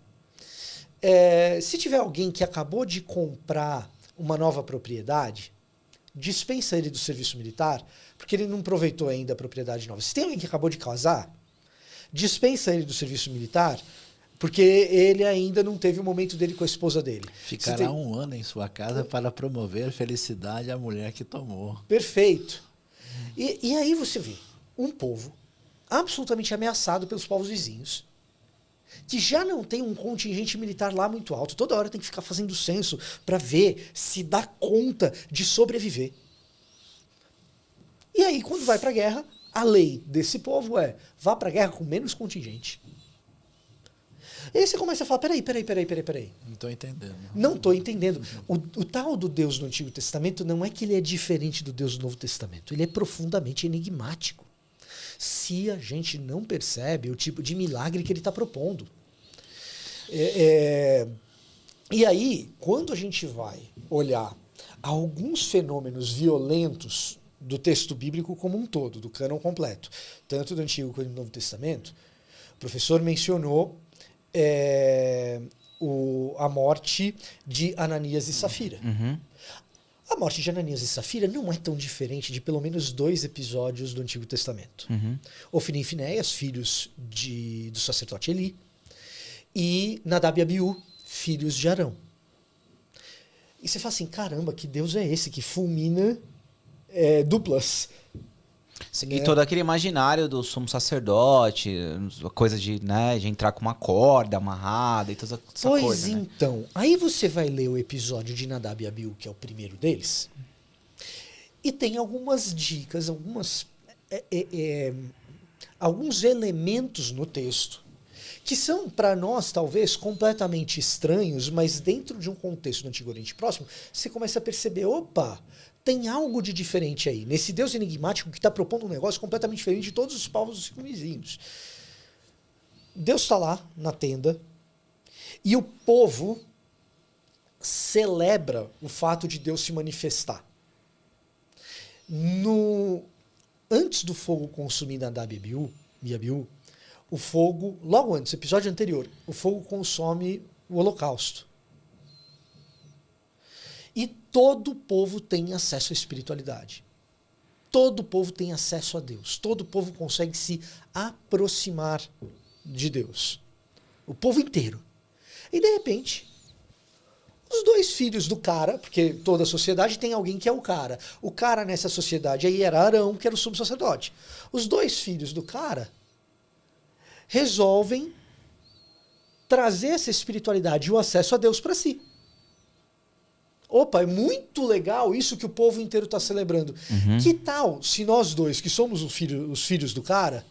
se tiver alguém que acabou de comprar uma nova propriedade, dispensa ele do serviço militar, porque ele não aproveitou ainda a propriedade nova. Se tem alguém que acabou de casar, dispensa ele do serviço militar, porque ele ainda não teve o momento dele com a esposa dele. Ficará um ano em sua casa para promover felicidade à mulher que tomou. Perfeito. E aí você vê um povo absolutamente ameaçado pelos povos vizinhos, que já não tem um contingente militar lá muito alto, toda hora tem que ficar fazendo censo para ver se dá conta de sobreviver. E aí, quando vai para a guerra, a lei desse povo é, vá para a guerra com menos contingente. E aí você começa a falar, peraí. Não estou entendendo. Não estou entendendo. O tal do Deus do Antigo Testamento não é que ele é diferente do Deus do Novo Testamento, ele é profundamente enigmático. Se a gente não percebe o tipo de milagre que ele está propondo. E aí, quando a gente vai olhar alguns fenômenos violentos do texto bíblico como um todo, do cânon completo, tanto do Antigo quanto do Novo Testamento, o professor mencionou a morte de Ananias e Safira. Uhum. A morte de Ananias e Safira não é tão diferente de pelo menos 2 episódios do Antigo Testamento. Uhum. Ofni e Finéias, filhos do sacerdote Eli, e Nadab e Abiú, filhos de Arão. E você fala assim, caramba, que Deus é esse que fulmina duplas? E todo aquele imaginário do sumo sacerdote, a coisa de entrar com uma corda amarrada e toda essa Pois coisa, né? então, aí você vai ler o episódio de Nadab e Abiú, que é o primeiro deles, e tem algumas dicas, alguns elementos no texto que são, para nós, talvez, completamente estranhos, mas dentro de um contexto do Antigo Oriente Próximo, você começa a perceber, opa, tem algo de diferente aí, nesse Deus enigmático que está propondo um negócio completamente diferente de todos os povos circunvizinhos. Deus está lá, na tenda, e o povo celebra o fato de Deus se manifestar. Antes do fogo consumir Nadab e Abiú, o fogo, logo antes, episódio anterior, o fogo consome o holocausto. E todo o povo tem acesso à espiritualidade. Todo o povo tem acesso a Deus. Todo o povo consegue se aproximar de Deus. O povo inteiro. E de repente, os 2 filhos do cara, porque toda a sociedade tem alguém que é o cara. O cara nessa sociedade aí era Arão, que era o sumo sacerdote. Os 2 filhos do cara resolvem trazer essa espiritualidade e o acesso a Deus para si. opa, é muito legal isso que o povo inteiro está celebrando. Que tal se nós dois, que somos os filhos do cara,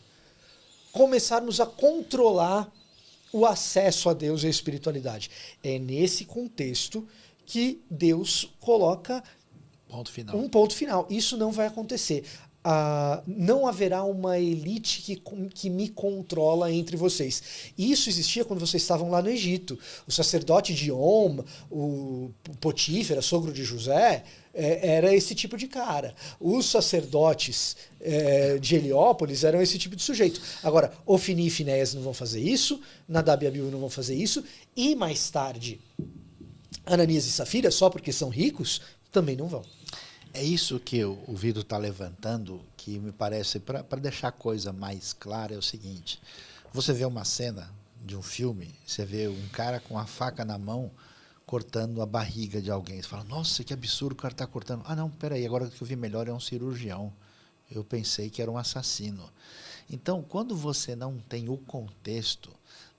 começarmos a controlar o acesso a Deus e a espiritualidade? É nesse contexto que Deus coloca Ponto final. um ponto final. Isso não vai acontecer. Não haverá uma elite que me controla entre vocês. Isso existia quando vocês estavam lá no Egito. O sacerdote de Om, o Potífera, sogro de José, era esse tipo de cara. Os sacerdotes de Heliópolis eram esse tipo de sujeito. Agora, Ofni e Finéias não vão fazer isso, Nadab e Abiú não vão fazer isso, e mais tarde, Ananias e Safira, só porque são ricos, também não vão. É isso que o Vitor está levantando, que me parece, para deixar a coisa mais clara, é o seguinte. Você vê uma cena de um filme, você vê um cara com a faca na mão cortando a barriga de alguém. Você fala, nossa, que absurdo, o cara está cortando. Ah, não, peraí, agora que eu vi melhor é um cirurgião. Eu pensei que era um assassino. Então, quando você não tem o contexto,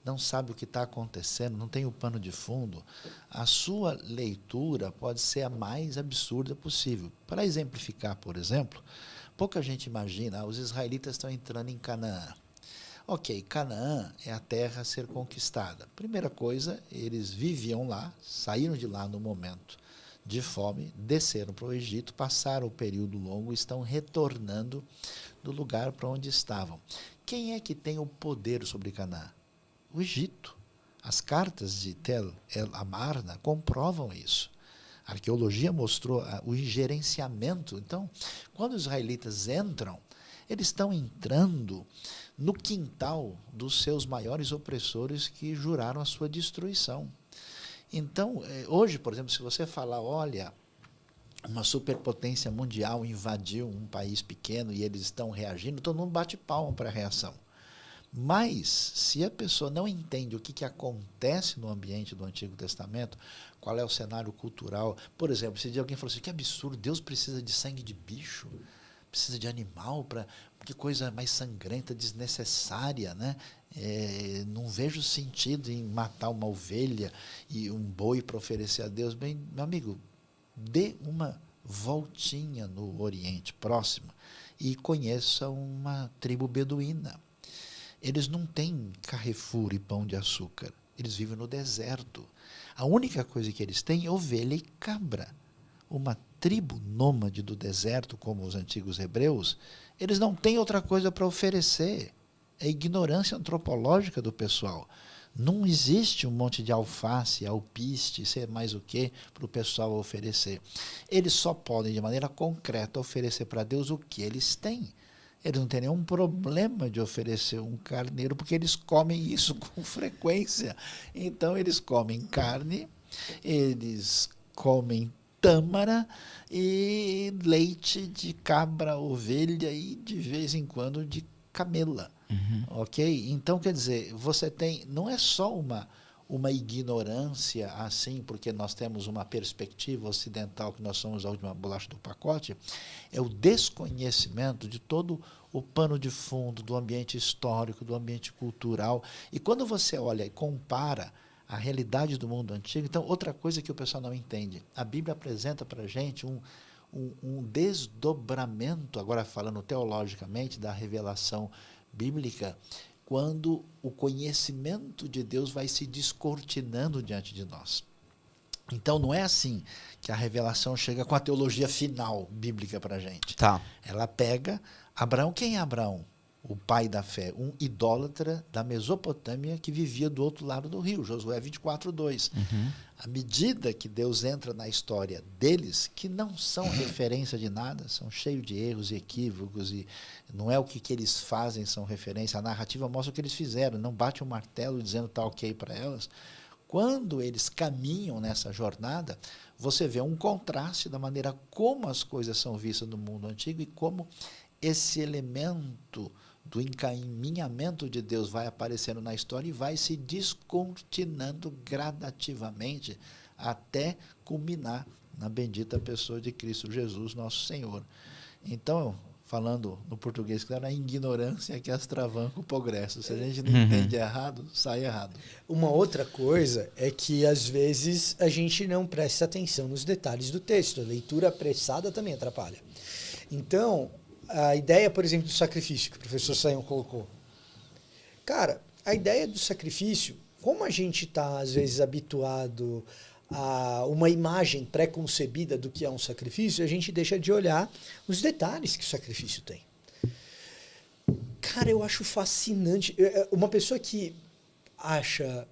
não sabe o que está acontecendo, não tem o pano de fundo, a sua leitura pode ser a mais absurda possível. Para exemplificar, por exemplo, pouca gente imagina, os israelitas estão entrando em Canaã. Ok, Canaã é a terra a ser conquistada. Primeira coisa, eles viviam lá, saíram de lá no momento de fome, desceram para o Egito, passaram o período longo e estão retornando do lugar para onde estavam. Quem é que tem o poder sobre Canaã? O Egito. As cartas de Tel El Amarna comprovam isso. A arqueologia mostrou o gerenciamento. Então, quando os israelitas entram, eles estão entrando no quintal dos seus maiores opressores que juraram a sua destruição. Então, hoje, por exemplo, se você falar, olha, uma superpotência mundial invadiu um país pequeno e eles estão reagindo, todo mundo bate palma para a reação. Mas, se a pessoa não entende o que acontece no ambiente do Antigo Testamento, qual é o cenário cultural, por exemplo, se alguém falou assim, que absurdo, Deus precisa de sangue de bicho, precisa de animal, que coisa mais sangrenta, desnecessária, né? Não vejo sentido em matar uma ovelha e um boi para oferecer a Deus. Bem, meu amigo, dê uma voltinha no Oriente Próximo e conheça uma tribo beduína. Eles não têm Carrefour e pão de açúcar. Eles vivem no deserto. A única coisa que eles têm é ovelha e cabra. Uma tribo nômade do deserto, como os antigos hebreus, eles não têm outra coisa para oferecer. É ignorância antropológica do pessoal. Não existe um monte de alface, alpiste, sei mais o que, para o pessoal oferecer. Eles só podem, de maneira concreta, oferecer para Deus o que eles têm. Eles não têm nenhum problema de oferecer um carneiro, porque eles comem isso com frequência. Então, eles comem carne, eles comem tâmara e leite de cabra, ovelha e, de vez em quando, de camela. Ok? Então, quer dizer, você tem... Não é só uma ignorância assim, porque nós temos uma perspectiva ocidental que nós somos a última bolacha do pacote, é o desconhecimento de todo o pano de fundo do ambiente histórico, do ambiente cultural. E quando você olha e compara a realidade do mundo antigo, então, outra coisa que o pessoal não entende, a Bíblia apresenta para a gente um desdobramento, agora falando teologicamente, da revelação bíblica, quando o conhecimento de Deus vai se descortinando diante de nós. Então, não é assim que a revelação chega com a teologia final bíblica para a gente. Tá. Ela pega Abraão. Quem é Abraão? O pai da fé, um idólatra da Mesopotâmia que vivia do outro lado do rio, Josué 24:2. À medida que Deus entra na história deles, que não são referência de nada, são cheios de erros e equívocos, e não é o que eles fazem são referência, a narrativa mostra o que eles fizeram, não bate um martelo dizendo está ok para elas. Quando eles caminham nessa jornada, você vê um contraste da maneira como as coisas são vistas no mundo antigo e como esse elemento do encaminhamento de Deus vai aparecendo na história e vai se descortinando gradativamente até culminar na bendita pessoa de Cristo Jesus, nosso Senhor. Então, falando no português, claro, a ignorância que astravanca o progresso. Se a gente não entende errado, sai errado. Uma outra coisa é que, às vezes, a gente não presta atenção nos detalhes do texto. A leitura apressada também atrapalha. Então, a ideia, por exemplo, do sacrifício, que o professor Sayão colocou. Cara, a ideia do sacrifício, como a gente está, às vezes, habituado a uma imagem pré-concebida do que é um sacrifício, a gente deixa de olhar os detalhes que o sacrifício tem. Cara, eu acho fascinante. Uma pessoa que acha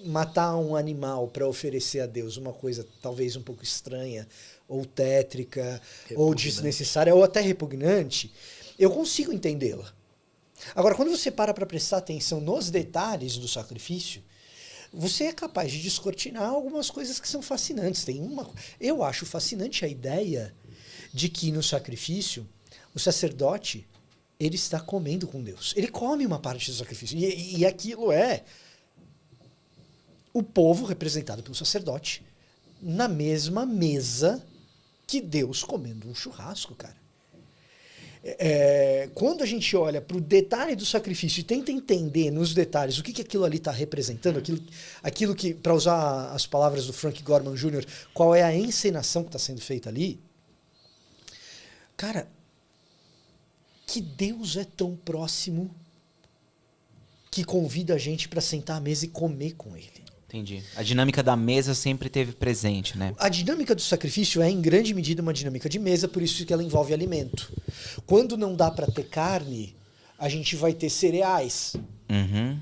matar um animal para oferecer a Deus uma coisa talvez um pouco estranha, ou tétrica, ou desnecessária, ou até repugnante, eu consigo entendê-la. Agora, quando você para prestar atenção nos detalhes do sacrifício, você é capaz de descortinar algumas coisas que são fascinantes. Eu acho fascinante a ideia de que no sacrifício o sacerdote ele está comendo com Deus. Ele come uma parte do sacrifício. E aquilo é o povo representado pelo sacerdote na mesma mesa que Deus comendo um churrasco, cara. Quando a gente olha para o detalhe do sacrifício e tenta entender nos detalhes o que aquilo ali está representando, aquilo que, para usar as palavras do Frank Gorman Jr., qual é a encenação que está sendo feita ali, cara, que Deus é tão próximo que convida a gente para sentar à mesa e comer com Ele. Entendi. A dinâmica da mesa sempre teve presente, né? A dinâmica do sacrifício é, em grande medida, uma dinâmica de mesa, por isso que ela envolve alimento. Quando não dá para ter carne, a gente vai ter cereais. Uhum.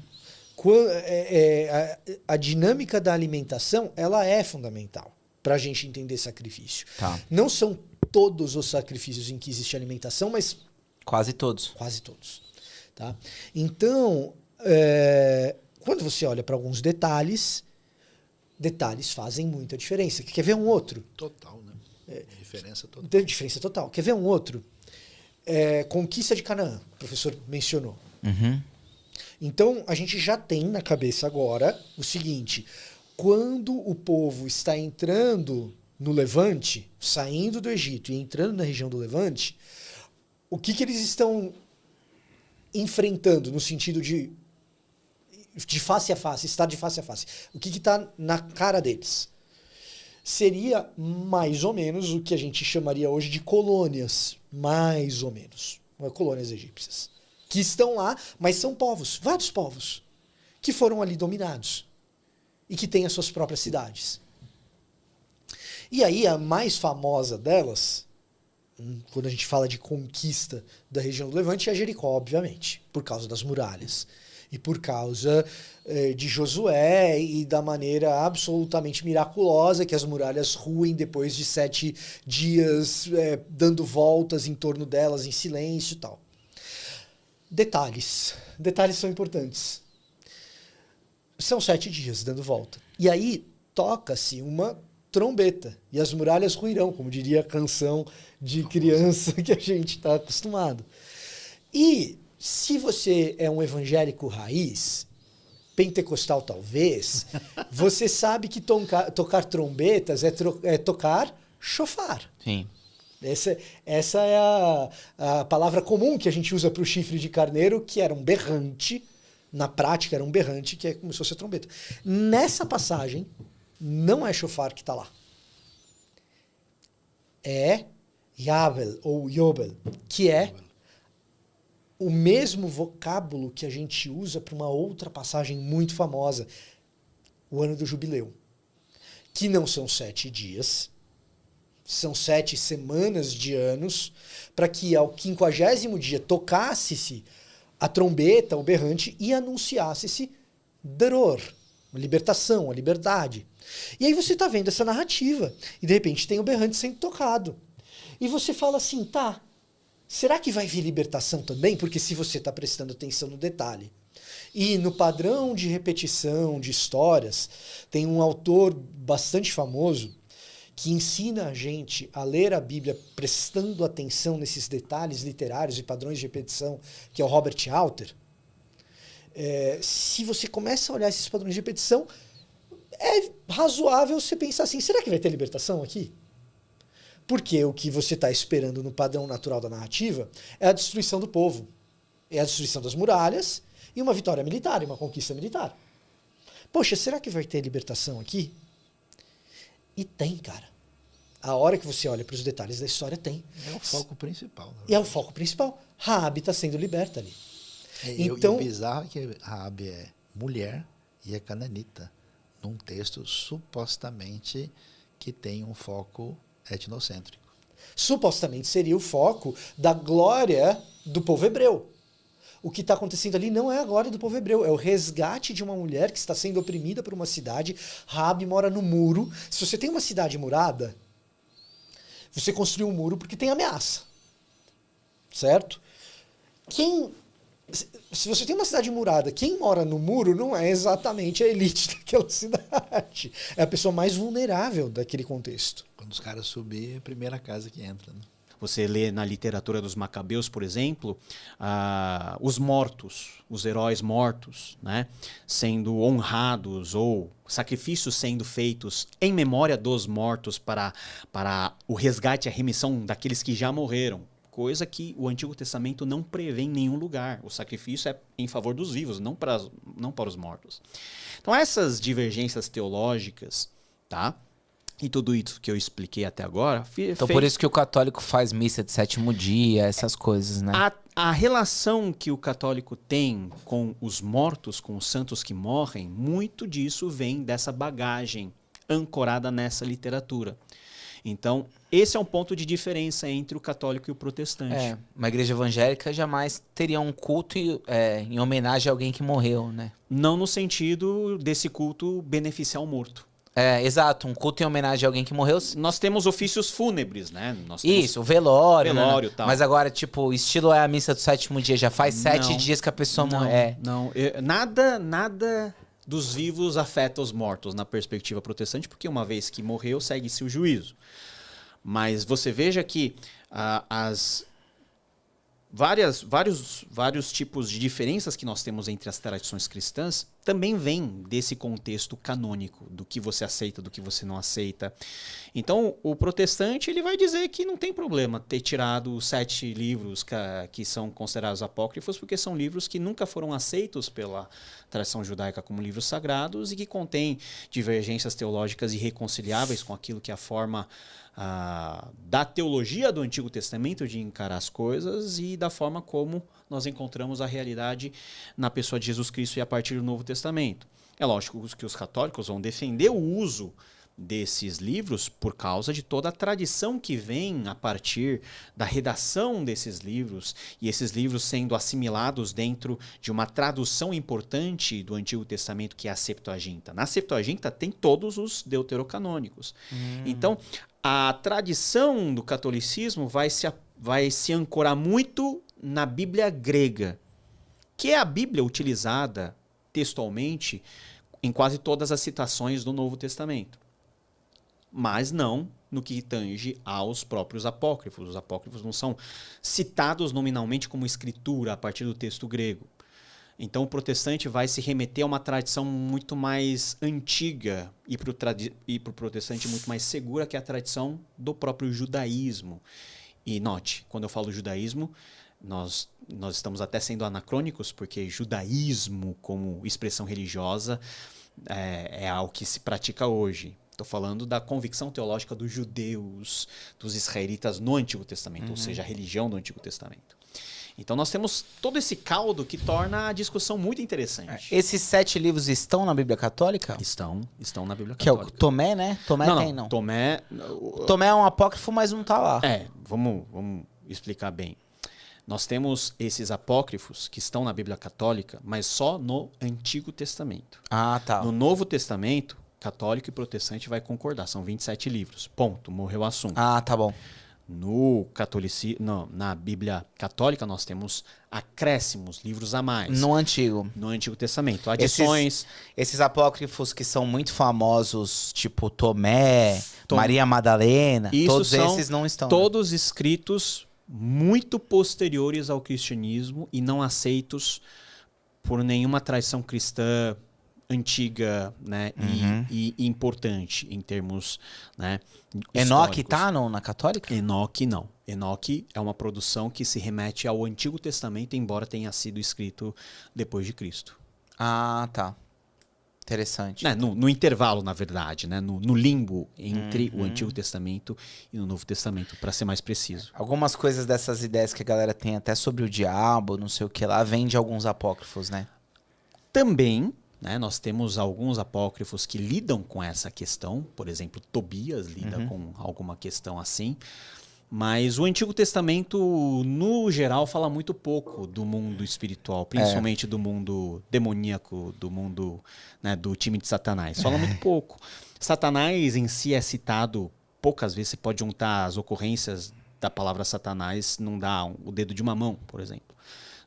A dinâmica da alimentação, ela é fundamental para a gente entender sacrifício. Tá. Não são todos os sacrifícios em que existe alimentação, mas Quase todos. quase todos. Tá? Então, quando você olha para alguns detalhes fazem muita diferença. Quer ver um outro? Total, né? Diferença total. Tem diferença total. Quer ver um outro? Conquista de Canaã, o professor mencionou. Uhum. Então, a gente já tem na cabeça agora o seguinte: quando o povo está entrando no Levante, saindo do Egito e entrando na região do Levante, o que eles estão enfrentando no sentido de face a face, estar de face a face? O que está na cara deles? Seria mais ou menos o que a gente chamaria hoje de colônias, mais ou menos, colônias egípcias, que estão lá, mas são povos, vários povos, que foram ali dominados e que têm as suas próprias cidades. E aí a mais famosa delas, quando a gente fala de conquista da região do Levante, é Jericó, obviamente, por causa das muralhas. E por causa de Josué e da maneira absolutamente miraculosa que as muralhas ruem depois de 7 dias dando voltas em torno delas em silêncio e tal. Detalhes. Detalhes são importantes. São 7 dias dando volta. E aí toca-se uma trombeta. E as muralhas ruirão, como diria a canção de criança que a gente está acostumado. E se você é um evangélico raiz, pentecostal talvez, você sabe que tocar trombetas é tocar chofar. Sim. Essa é a palavra comum que a gente usa para o chifre de carneiro, que era um berrante. Na prática era um berrante, que é como se fosse a trombeta. Nessa passagem, não é chofar que está lá. É Yabel ou Yobel, que é o mesmo vocábulo que a gente usa para uma outra passagem muito famosa, o ano do jubileu, que não são 7 dias, são 7 semanas de anos, para que ao 50º dia tocasse-se a trombeta, o berrante, e anunciasse-se Dror, a libertação, a liberdade. E aí você está vendo essa narrativa, e de repente tem o berrante sendo tocado. E você fala assim, tá, será que vai vir libertação também? Porque se você está prestando atenção no detalhe. E no padrão de repetição de histórias, tem um autor bastante famoso que ensina a gente a ler a Bíblia prestando atenção nesses detalhes literários e padrões de repetição, que é o Robert Alter. Se você começa a olhar esses padrões de repetição, é razoável você pensar assim, será que vai ter libertação aqui? Porque o que você está esperando no padrão natural da narrativa é a destruição do povo, é a destruição das muralhas e uma vitória militar, e uma conquista militar. Poxa, será que vai ter libertação aqui? E tem, cara. A hora que você olha para os detalhes da história, tem. É o foco principal. E é o foco principal. Raabe está sendo liberta ali. Então, e o bizarro é que Raabe é mulher e é cananita, num texto supostamente que tem um foco etnocêntrico. Supostamente seria o foco da glória do povo hebreu. O que está acontecendo ali não é a glória do povo hebreu, é o resgate de uma mulher que está sendo oprimida por uma cidade. Raabe mora no muro. Se você tem uma cidade murada, você construiu um muro porque tem ameaça. Certo? Se você tem uma cidade murada, quem mora no muro não é exatamente a elite daquela cidade. É a pessoa mais vulnerável daquele contexto. Quando os caras subirem, é a primeira casa que entra. Né? Você lê na literatura dos Macabeus, por exemplo, os mortos, os heróis mortos, né, sendo honrados ou sacrifícios sendo feitos em memória dos mortos para o resgate e a remissão daqueles que já morreram. Coisa que o Antigo Testamento não prevê em nenhum lugar. O sacrifício é em favor dos vivos, não para os mortos. Então essas divergências teológicas, tá? E tudo isso que eu expliquei até agora... Então por isso que o católico faz missa de sétimo dia, essas coisas, né? A relação que o católico tem com os mortos, com os santos que morrem, muito disso vem dessa bagagem ancorada nessa literatura. Então, esse é um ponto de diferença entre o católico e o protestante. Uma igreja evangélica jamais teria um culto em homenagem a alguém que morreu, né? Não no sentido desse culto beneficiar o morto. Exato, um culto em homenagem a alguém que morreu. Nós temos ofícios fúnebres, né? Isso, o velório, né? Tal. Mas agora, tipo, o estilo é a missa do sétimo dia, já faz 7 dias que a pessoa morre. Nada dos vivos afeta os mortos na perspectiva protestante, porque uma vez que morreu, segue-se o juízo. Mas você veja que as vários tipos de diferenças que nós temos entre as tradições cristãs também vêm desse contexto canônico, do que você aceita, do que você não aceita. Então, o protestante ele vai dizer que não tem problema ter tirado os 7 livros que são considerados apócrifos, porque são livros que nunca foram aceitos pela tradição judaica como livros sagrados e que contêm divergências teológicas irreconciliáveis com aquilo que é a forma da teologia do Antigo Testamento de encarar as coisas e da forma como nós encontramos a realidade na pessoa de Jesus Cristo e a partir do Novo Testamento. É lógico que os católicos vão defender o uso desses livros por causa de toda a tradição que vem a partir da redação desses livros e esses livros sendo assimilados dentro de uma tradução importante do Antigo Testamento que é a Septuaginta. Na Septuaginta tem todos os deuterocanônicos. Então, a tradição do catolicismo vai se ancorar muito na Bíblia grega, que é a Bíblia utilizada textualmente em quase todas as citações do Novo Testamento. Mas não no que tange aos próprios apócrifos. Os apócrifos não são citados nominalmente como escritura a partir do texto grego. Então o protestante vai se remeter a uma tradição muito mais antiga e para o protestante muito mais segura, que é a tradição do próprio judaísmo. E note, quando eu falo judaísmo, nós estamos até sendo anacrônicos, porque judaísmo como expressão religiosa é algo que se pratica hoje. Estou falando da convicção teológica dos judeus, dos israelitas no Antigo Testamento, ou seja, a religião do Antigo Testamento. Então nós temos todo esse caldo que torna a discussão muito interessante. Esses 7 livros estão na Bíblia Católica? Estão na Bíblia Que é Católica. o Tomé, né? Tomé não. Tomé é um apócrifo, mas não tá lá. Vamos explicar bem. Nós temos esses apócrifos que estão na Bíblia Católica, mas só no Antigo Testamento. Tá. No Novo Testamento, católico e protestante vai concordar. São 27 livros. Ponto. Morreu o assunto. Tá bom. No catolicismo, na Bíblia Católica, nós temos acréscimos, livros a mais. No Antigo Testamento. Adições. Esses apócrifos que são muito famosos, tipo Tomé, Maria Madalena, todos esses não estão. Todos escritos muito posteriores ao cristianismo e não aceitos por nenhuma tradição cristã antiga, né, e importante em termos, né, Enoque históricos. tá na católica? Enoque não. Enoque é uma produção que se remete ao Antigo Testamento, embora tenha sido escrito depois de Cristo. Ah, tá. Interessante. Né, no intervalo, na verdade, né, no limbo entre o Antigo Testamento e o Novo Testamento, para ser mais preciso. Algumas coisas dessas ideias que a galera tem até sobre o diabo, não sei o que lá, vem de alguns apócrifos, né? Também, né, nós temos alguns apócrifos que lidam com essa questão. Por exemplo, Tobias lida com alguma questão assim. Mas o Antigo Testamento, no geral, fala muito pouco do mundo espiritual, principalmente do mundo demoníaco, do mundo, né, do time de Satanás. Fala muito pouco. Satanás em si é citado poucas vezes. Você pode juntar as ocorrências da palavra Satanás, não dá o dedo de uma mão, por exemplo.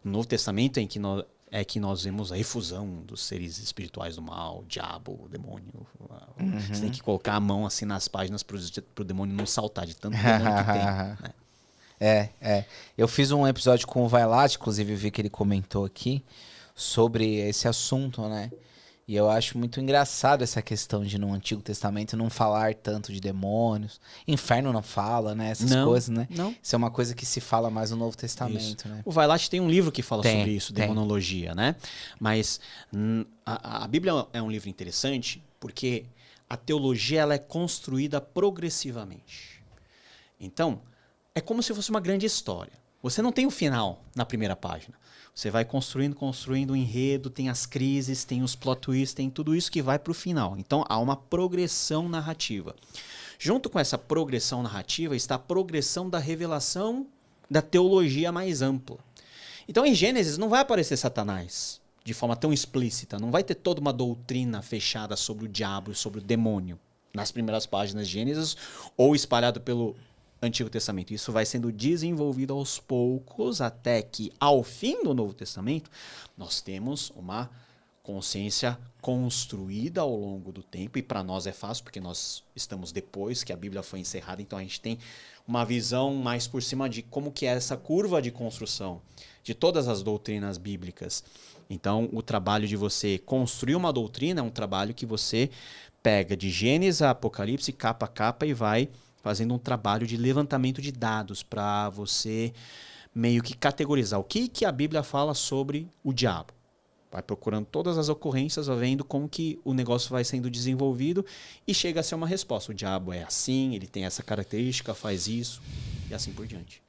No Novo Testamento é que nós vemos a efusão dos seres espirituais do mal, o diabo, o demônio. Você tem que colocar a mão assim nas páginas para o demônio não saltar de tanto demônio que tem. Né? Eu fiz um episódio com o Vailate, inclusive eu vi que ele comentou aqui sobre esse assunto, né? E eu acho muito engraçado essa questão de no Antigo Testamento não falar tanto de demônios. Inferno não fala, né? Essas coisas, né? Não. Isso é uma coisa que se fala mais no Novo Testamento, né? O Vailate tem um livro que fala Tem, sobre isso, tem. demonologia, né? Mas a Bíblia é um livro interessante porque a teologia ela é construída progressivamente. Então, é como se fosse uma grande história. Você não tem o final na primeira página. Você vai construindo o enredo, tem as crises, tem os plot twists, tem tudo isso que vai para o final. Então, há uma progressão narrativa. Junto com essa progressão narrativa está a progressão da revelação da teologia mais ampla. Então, em Gênesis, não vai aparecer Satanás de forma tão explícita. Não vai ter toda uma doutrina fechada sobre o diabo, sobre o demônio, nas primeiras páginas de Gênesis ou espalhado pelo Antigo Testamento. Isso vai sendo desenvolvido aos poucos até que, ao fim do Novo Testamento, nós temos uma consciência construída ao longo do tempo, e para nós é fácil, porque nós estamos depois que a Bíblia foi encerrada, então a gente tem uma visão mais por cima de como que é essa curva de construção de todas as doutrinas bíblicas. Então, o trabalho de você construir uma doutrina é um trabalho que você pega de Gênesis a Apocalipse, capa a capa, e vai fazendo um trabalho de levantamento de dados para você meio que categorizar o que a Bíblia fala sobre o diabo. Vai procurando todas as ocorrências, vai vendo como que o negócio vai sendo desenvolvido e chega a ser uma resposta. O diabo é assim, ele tem essa característica, faz isso e assim por diante.